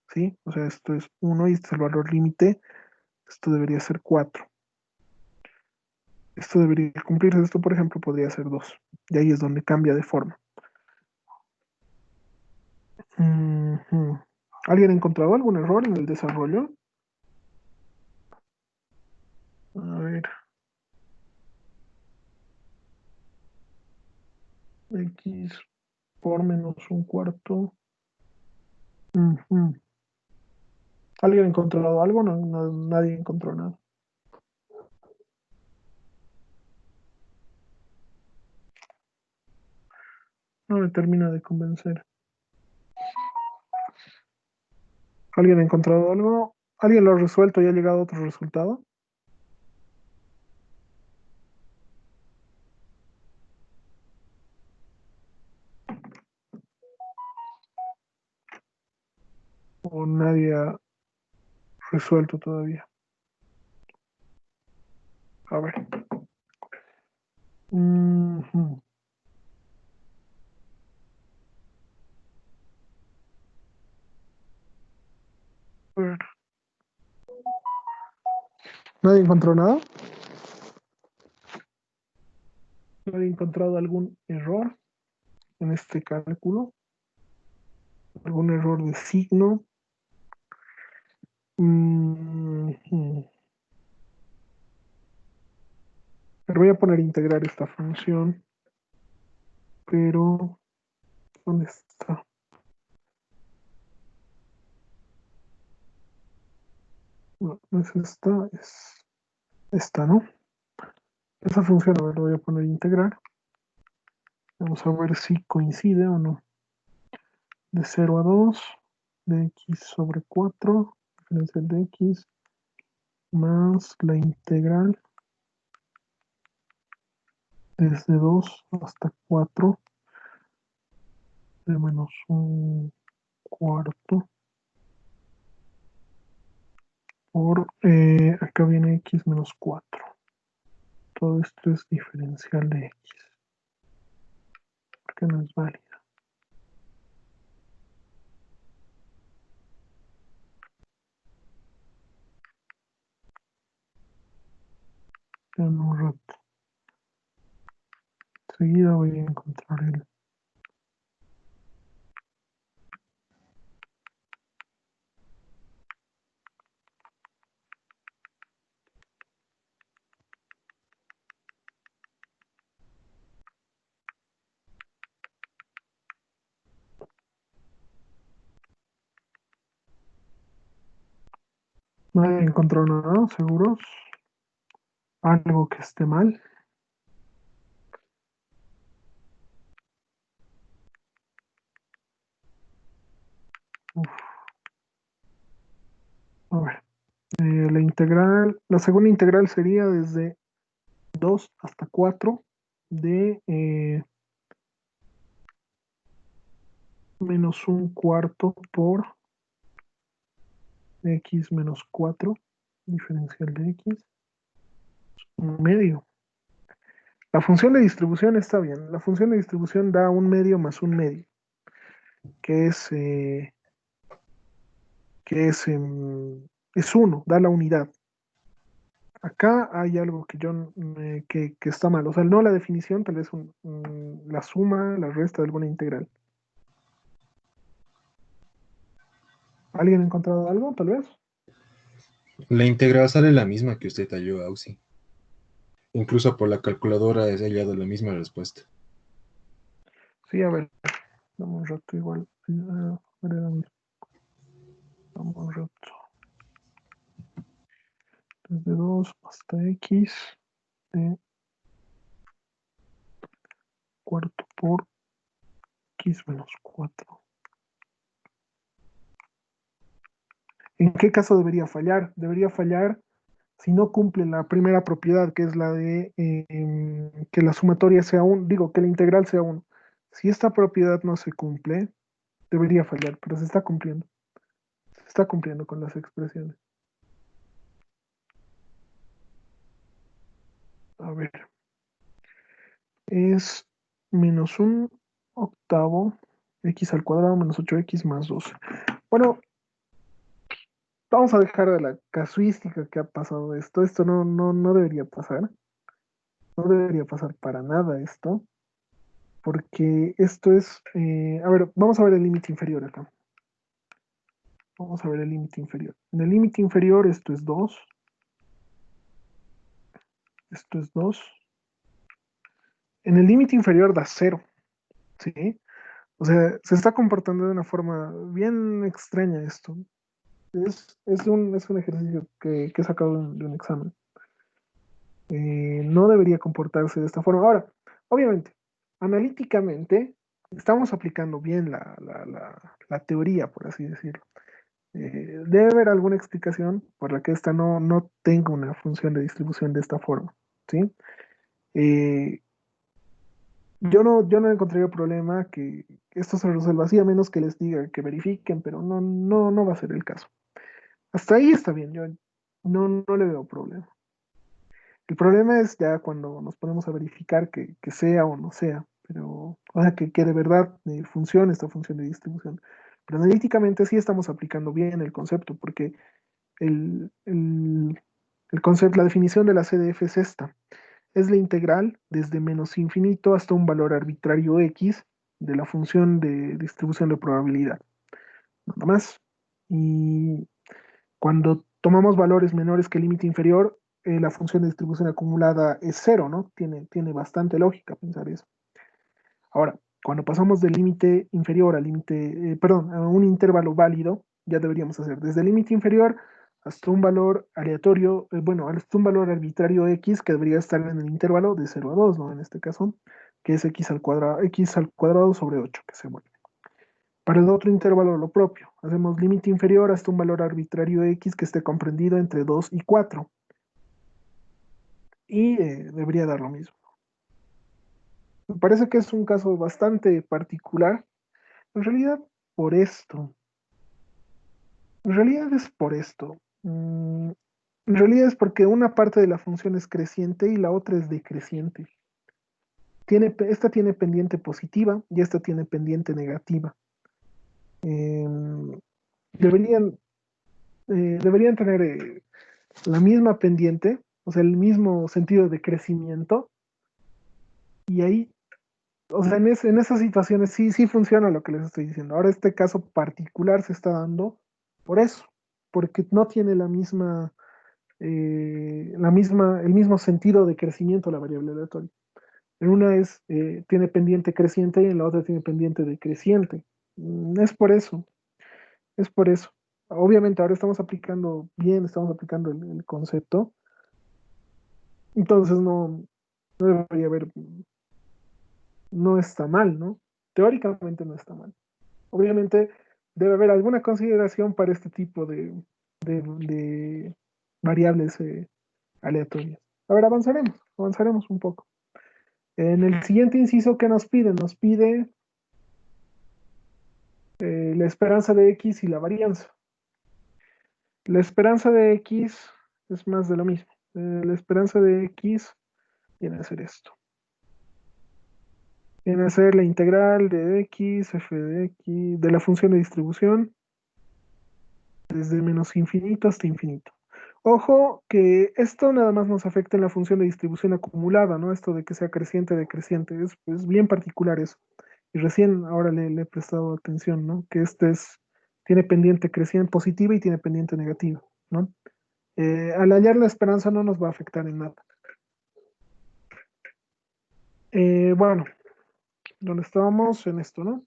¿sí? O sea, esto es 1 y este es el valor límite, esto debería ser 4. Esto debería cumplirse, esto por ejemplo podría ser 2. Y ahí es donde cambia de forma. Ujú. ¿Alguien ha encontrado algún error en el desarrollo? A ver, x por menos un cuarto. Ujú. ¿Alguien ha encontrado algo? No, nadie encontró nada. No me termina de convencer. ¿Alguien ha encontrado algo? ¿Alguien lo ha resuelto y ha llegado a otro resultado? ¿O nadie ha resuelto todavía? A ver. Ujú. A ver. ¿Nadie encontró nada? ¿Nadie ha encontrado algún error en este cálculo? ¿Algún error de signo? Ujú. Pero voy a poner integrar esta función, pero ¿dónde está? No, no es esta, es esta, ¿no? Esa función, a ver, lo voy a poner integrar. Vamos a ver si coincide o no. De 0 a 2, de x sobre 4, diferencial de x, más la integral desde 2 hasta 4, de menos un cuarto, por, acá viene x menos 4. Todo esto es diferencial de x, porque no es válido. Enseguida voy a encontrar el... Nadie encontró nada, seguros. Algo que esté mal. Uf, a ver. La integral, la segunda integral sería desde 2 hasta 4 de menos un cuarto por x menos 4, diferencial de x, un medio. La función de distribución está bien. La función de distribución da un medio más un medio, que es 1, da la unidad. Acá hay algo que que está mal. O sea, no la definición, tal vez la suma, la resta de alguna integral. ¿Alguien ha encontrado algo, tal vez? La integral sale la misma que usted halló, Auxi. Incluso por la calculadora he hallado la misma respuesta. Sí, a ver, dame un rato igual. Dame un rato. Desde 2 hasta x de cuarto por x menos 4. ¿En qué caso debería fallar? Debería fallar si no cumple la primera propiedad, que es la de que la sumatoria sea 1, digo, que la integral sea 1. Si esta propiedad no se cumple, debería fallar, pero se está cumpliendo. Se está cumpliendo con las expresiones. A ver, es menos un octavo x al cuadrado menos 8x más 12. Bueno, vamos a dejar de la casuística que ha pasado esto. Esto no debería pasar. No debería pasar para nada esto. Porque esto es... a ver, vamos a ver el límite inferior acá. Vamos a ver el límite inferior. En el límite inferior esto es 2. Esto es 2. En el límite inferior da 0. ¿Sí? O sea, se está comportando de una forma bien extraña esto. Es un ejercicio que he sacado de un examen. No debería comportarse de esta forma. Ahora, obviamente, analíticamente, estamos aplicando bien la teoría, por así decirlo. Debe haber alguna explicación por la que esta no tenga una función de distribución de esta forma, ¿sí? Eh, yo no encontraría problema que esto se resuelva así, a menos que les diga que verifiquen, pero no va a ser el caso. Hasta ahí está bien, yo no le veo problema. El problema es ya cuando nos ponemos a verificar que sea o no sea, pero, o sea, que de verdad funcione esta función de distribución. Pero analíticamente sí estamos aplicando bien el concepto, porque el, el, el concepto, la definición de la CDF es esta. Es la integral desde menos infinito hasta un valor arbitrario x de la función de distribución de probabilidad. Nada más. Y cuando tomamos valores menores que el límite inferior, la función de distribución acumulada es cero, ¿no? Tiene bastante lógica pensar eso. Ahora, cuando pasamos del límite inferior al límite, perdón, a un intervalo válido, ya deberíamos hacer desde el límite inferior hasta un valor aleatorio, bueno, hasta un valor arbitrario x que debería estar en el intervalo de 0 a 2, ¿no? En este caso, que es x al cuadrado sobre 8, que se vuelve. Para el otro intervalo lo propio, hacemos límite inferior hasta un valor arbitrario x que esté comprendido entre 2 y 4. Y debería dar lo mismo. Me parece que es un caso bastante particular. En realidad, por esto. En realidad es por esto. En realidad es porque una parte de la función es creciente y la otra es decreciente. Esta tiene pendiente positiva y esta tiene pendiente negativa. Em, deberían, deberían tener la misma pendiente, o sea, el mismo sentido de crecimiento, y ahí O sea, en esas situaciones sí funciona lo que les estoy diciendo. Ahora este caso particular se está dando por eso, porque no tiene el mismo sentido de crecimiento la variable aleatoria. En una tiene pendiente creciente y en la otra tiene pendiente decreciente. Es por eso, es por eso. Obviamente ahora estamos aplicando bien, estamos aplicando el concepto, entonces no debería haber, no está mal, ¿no? Teóricamente no está mal. Obviamente debe haber alguna consideración para este tipo de variables aleatorias. A ver, avanzaremos un poco. En el siguiente inciso, ¿qué nos pide? Nos pide la esperanza de X y la varianza. La esperanza de X es más de lo mismo. La esperanza de X viene a ser esto. Viene a ser la integral de X, f de X, de la función de distribución, desde menos infinito hasta infinito. Ojo que esto nada más nos afecta en la función de distribución acumulada, ¿no? Esto de que sea creciente, decreciente, es bien particular eso. Y recién ahora le he prestado atención, ¿no? Que tiene pendiente creciente positiva y tiene pendiente negativa, ¿no? Al hallar la esperanza no nos va a afectar en nada. Bueno, donde estábamos en esto, ¿no?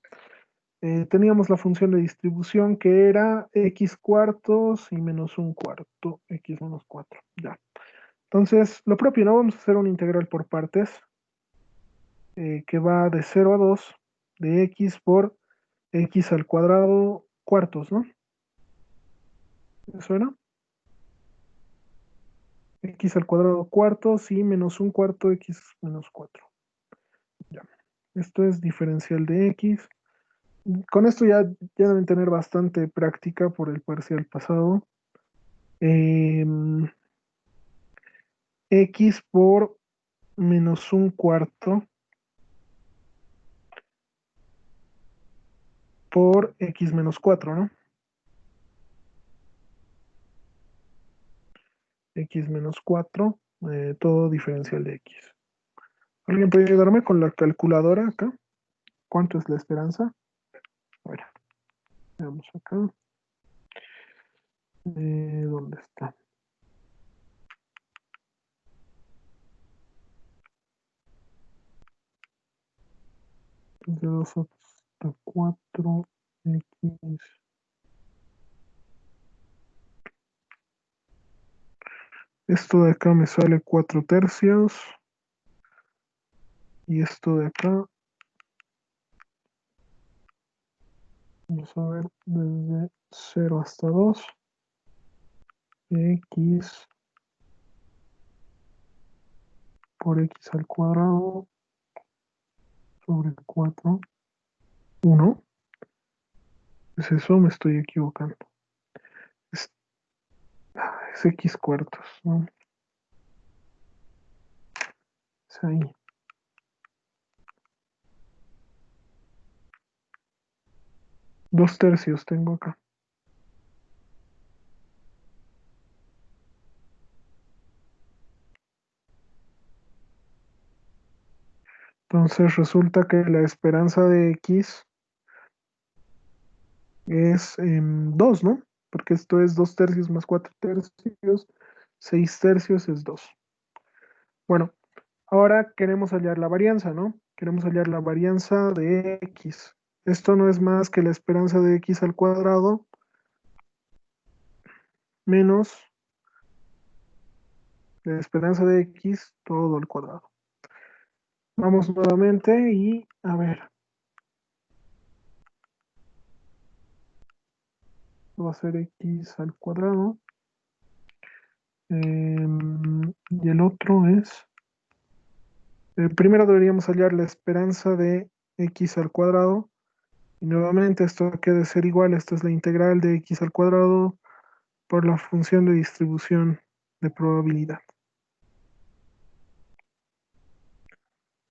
Teníamos la función de distribución que era x cuartos y menos un cuarto, x menos 4, ya. Entonces, lo propio, ¿no? Vamos a hacer una integral por partes, que va de 0 a 2 de x por x al cuadrado cuartos, ¿no? ¿Eso era? X al cuadrado cuartos y menos un cuarto x menos 4. Ya. Esto es diferencial de x. Con esto ya deben tener bastante práctica por el parcial pasado. Em, X por menos un cuarto por x menos 4, ¿no? X menos 4, todo diferencial de x. ¿Alguien puede ayudarme con la calculadora acá? ¿Cuánto es la esperanza? A ver, veamos acá. ¿Dónde está? De 2 hasta 4, x. Esto de acá me sale 4 tercios. Y esto de acá, vamos a ver, desde 0 hasta 2, x por x al cuadrado sobre 4, 1. ¿Es eso? Me estoy equivocando. Es, es x cuartos, ¿no? Es ahí. Dos tercios tengo acá. Entonces resulta que la esperanza de x es 2, ¿no? Porque esto es 2 tercios más 4 tercios. 6 tercios es 2. Bueno, ahora queremos hallar la varianza, ¿no? Queremos hallar la varianza de x. Esto no es más que la esperanza de x al cuadrado menos la esperanza de x todo al cuadrado. Vamos nuevamente y a ver. Va a ser x al cuadrado. Y el otro es... primero deberíamos hallar la esperanza de x al cuadrado. Y nuevamente esto queda de ser igual. Esto es la integral de x al cuadrado por la función de distribución de probabilidad.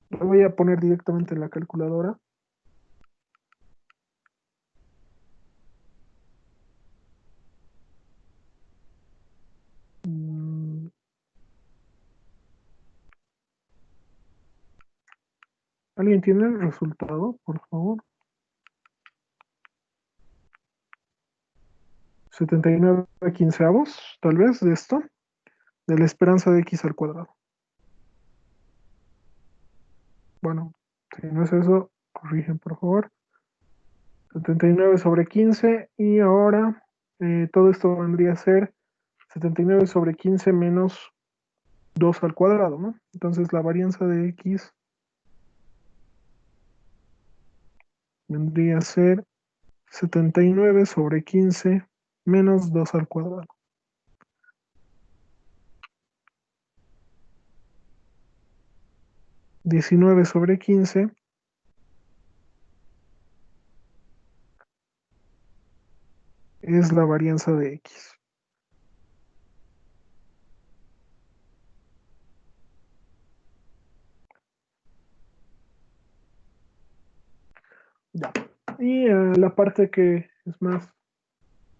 Lo voy a poner directamente en la calculadora. Mm, ¿Alguien tiene el resultado, por favor? 79 quinceavos, tal vez, de esto, de la esperanza de x al cuadrado. Bueno, si no es eso, corrigen, por favor. 79 sobre 15, y ahora todo esto vendría a ser 79 sobre 15 menos 2 al cuadrado, ¿no? Entonces la varianza de x vendría a ser 79 sobre 15 menos 2 al cuadrado. $19 sobre 15 es la varianza de x. Ya. Y la parte que es más,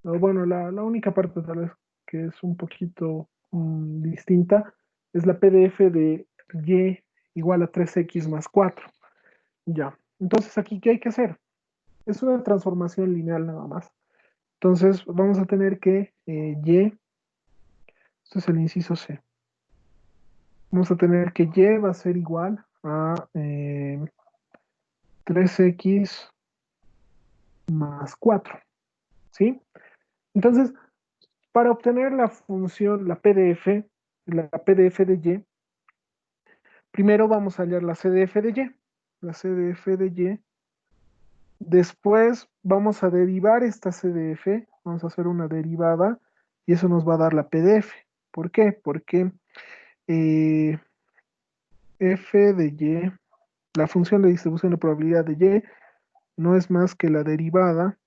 bueno, la única parte tal vez que es un poquito distinta es la PDF de y igual a 3x más 4. Ya. Entonces aquí, ¿qué hay que hacer? Es una transformación lineal nada más. Entonces vamos a tener que esto es el inciso C. Vamos a tener que y va a ser igual a 3x más 4. ¿Sí? Entonces, para obtener la función, la PDF de y, primero vamos a hallar la CDF de y. La CDF de y. Después vamos a derivar esta CDF, vamos a hacer una derivada y eso nos va a dar la PDF. ¿Por qué? Porque f de y, la función de distribución de probabilidad de y, no es más que la derivada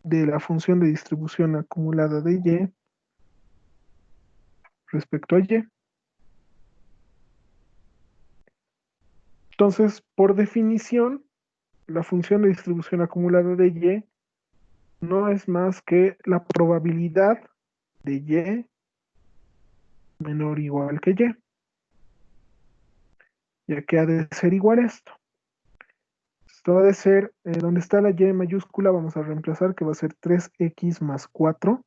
de la función de distribución acumulada de y respecto a y. Entonces, por definición, la función de distribución acumulada de y no es más que la probabilidad de y menor o igual que y, ya que ha de ser igual a esto. Esto ha de ser, donde está la y mayúscula, vamos a reemplazar que va a ser 3x más 4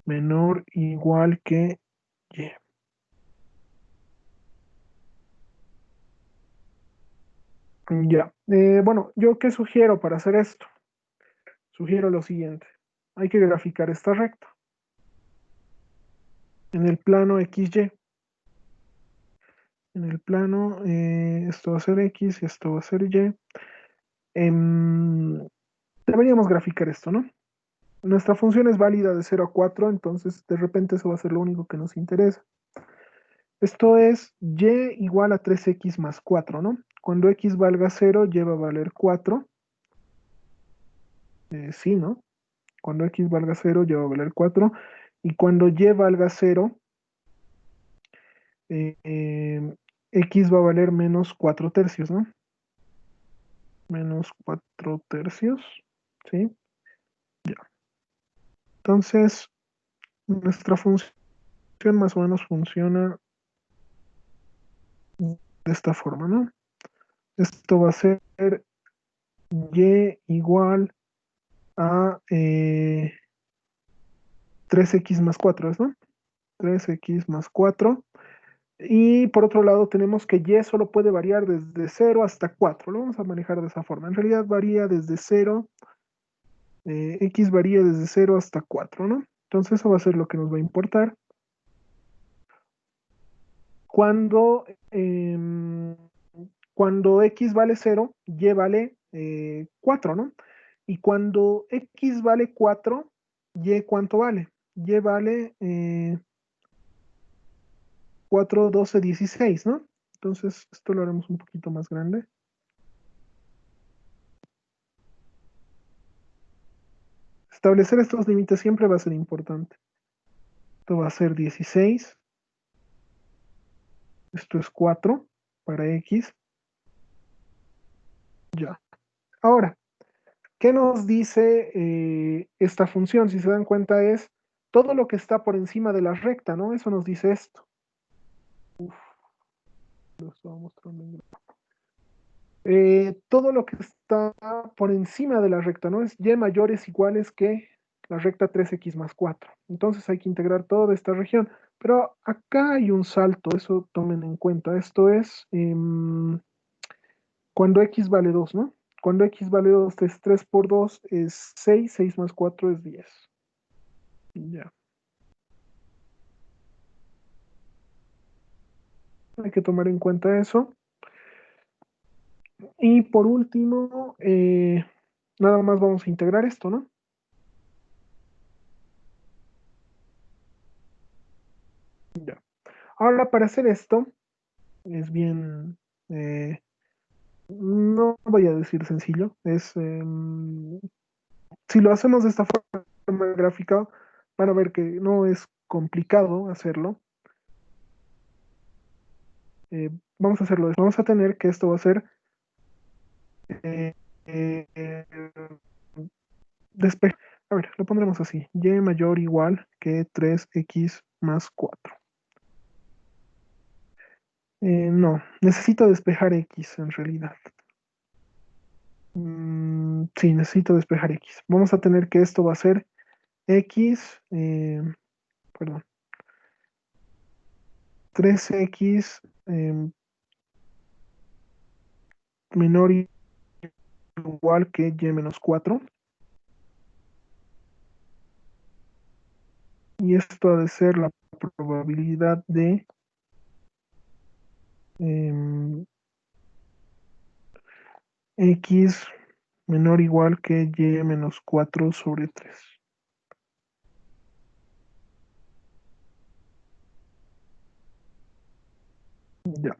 menor o igual que y. Ya, bueno, ¿yo qué sugiero para hacer esto? Sugiero lo siguiente. Hay que graficar esta recta en el plano XY. En el plano, esto va a ser X y esto va a ser Y. Deberíamos graficar esto, ¿no? Nuestra función es válida de 0 a 4, entonces de repente eso va a ser lo único que nos interesa. Esto es y igual a 3x más 4, ¿no? Cuando x valga 0, y va a valer 4. Sí, ¿no? Cuando x valga 0, y va a valer 4. Y cuando y valga 0, x va a valer menos 4 tercios, ¿no? Menos 4 tercios, ¿sí? Ya. Entonces, nuestra función más o menos funciona de esta forma, ¿no? Esto va a ser y igual a 3x más 4, ¿no? 3x más 4. Y por otro lado tenemos que y solo puede variar desde 0 hasta 4. Lo vamos a manejar de esa forma. En realidad varía desde 0, x varía desde 0 hasta 4, ¿no? Entonces eso va a ser lo que nos va a importar. Cuando, cuando x vale 0, y vale 4, ¿no? Y cuando x vale 4, y ¿cuánto vale? Y vale 4, 12, 16, ¿no? Entonces esto lo haremos un poquito más grande. Establecer estos límites siempre va a ser importante. Esto va a ser 16. Esto es 4 para x. Ya. Ahora, ¿qué nos dice esta función? Si se dan cuenta es todo lo que está por encima de la recta, ¿no? Eso nos dice esto. lo estaba mostrando en grupo. Todo lo que está por encima de la recta, ¿no? Es y mayores iguales que la recta 3x más 4. Entonces hay que integrar toda esta región. Pero acá hay un salto, eso tomen en cuenta. Esto es cuando x vale 2, ¿no? Cuando x vale 2 es 3 por 2 es 6, 6 más 4 es 10. Ya. Hay que tomar en cuenta eso. Y por último, nada más vamos a integrar esto, ¿no? Ya. Ahora, para hacer esto, es bien, no voy a decir sencillo, si lo hacemos de esta forma gráfica, van a ver que no es complicado hacerlo. Vamos a hacerlo, vamos a tener que esto va a ser eh, eh, a ver, lo pondremos así, y mayor o igual que 3x más 4. No, necesito despejar x en realidad. Sí, necesito despejar x. Vamos a tener que esto va a ser x, perdón, 3x menor o igual que y menos 4. Y esto ha de ser la probabilidad de x menor o igual que y menos 4 sobre 3. Ya.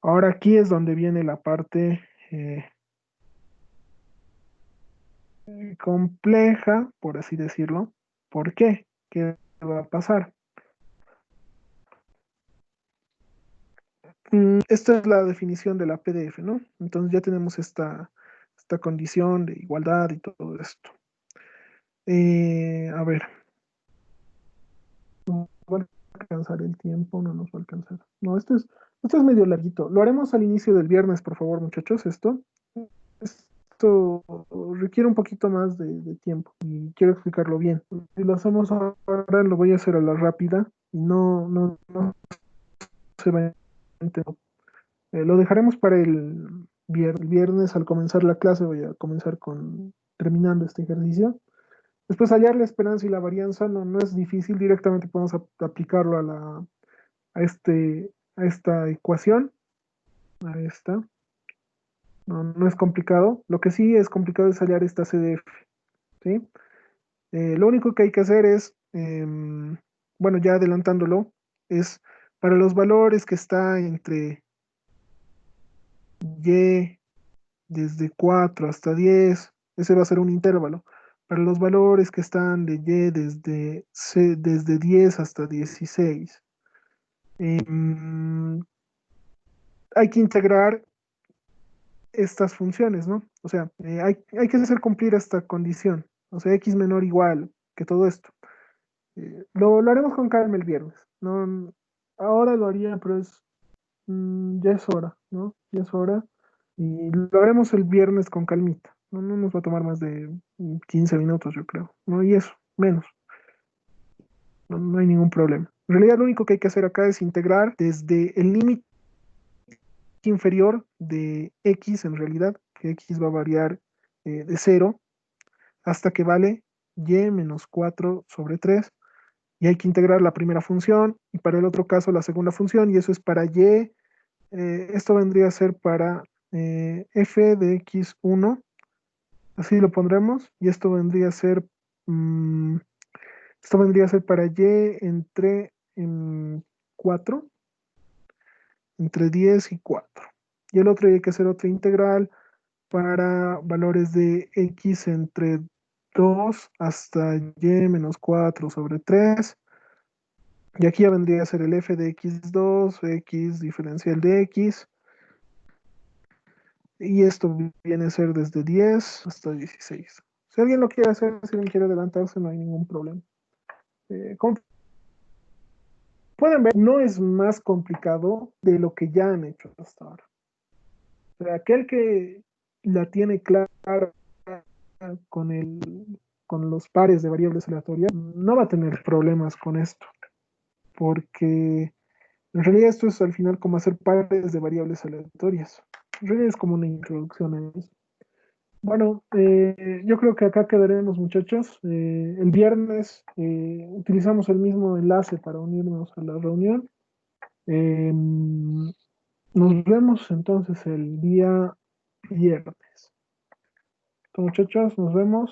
Ahora aquí es donde viene la parte compleja, por así decirlo. ¿Por qué? ¿Qué va a pasar? Esta es la definición de la PDF, ¿no? Entonces ya tenemos esta condición de igualdad y todo esto. A ver, no va a alcanzar el tiempo, no nos va a alcanzar. No, esto es medio larguito. Lo haremos al inicio del viernes, por favor, muchachos, Esto requiere un poquito más de tiempo y quiero explicarlo bien. Si lo hacemos ahora, lo voy a hacer a la rápida y no se va a entender. Lo dejaremos para el viernes al comenzar la clase. Voy a comenzar terminando este ejercicio. Después hallar la esperanza y la varianza no es difícil, directamente podemos aplicarlo a esta ecuación, a esta. No es complicado. Lo que sí es complicado es hallar esta CDF, ¿sí? Lo único que hay que hacer es, bueno, ya adelantándolo, es para los valores que está entre y desde 4 hasta 10, ese va a ser un intervalo. Para los valores que están de y desde 10 hasta 16, hay que integrar estas funciones, ¿no? O sea, hay que hacer cumplir esta condición, o sea, x menor o igual que todo esto. Lo haremos con calma el viernes. No, ahora lo haría, pero ya es hora, ¿no? Ya es hora. Y lo haremos el viernes con calmita. No nos va a tomar más de 15 minutos, yo creo. ¿No? Y eso, menos. No hay ningún problema. En realidad, lo único que hay que hacer acá es integrar desde el límite inferior de x, en realidad, que x va a variar de 0 hasta que vale y menos 4 sobre 3. Y hay que integrar la primera función y para el otro caso la segunda función, y eso es para y. Esto vendría a ser para f de x1, así lo pondremos, y esto vendría a ser para y entre 4, entre 10 y 4. Y el otro hay que hacer otra integral para valores de x entre 2 hasta y menos 4 sobre 3. Y aquí ya vendría a ser el f de x2, x diferencial de x. Y esto viene a ser desde 10 hasta 16. Si alguien lo quiere hacer, si alguien quiere adelantarse, no hay ningún problema. ¿Cómo pueden ver, no es más complicado de lo que ya han hecho hasta ahora. O sea, aquel que la tiene clara con los pares de variables aleatorias no va a tener problemas con esto, porque en realidad esto es al final como hacer pares de variables aleatorias. En realidad es como una introducción a eso. Bueno, yo creo que acá quedaremos, muchachos. El viernes utilizamos el mismo enlace para unirnos a la reunión. Nos vemos entonces el día viernes. Muchachos, nos vemos.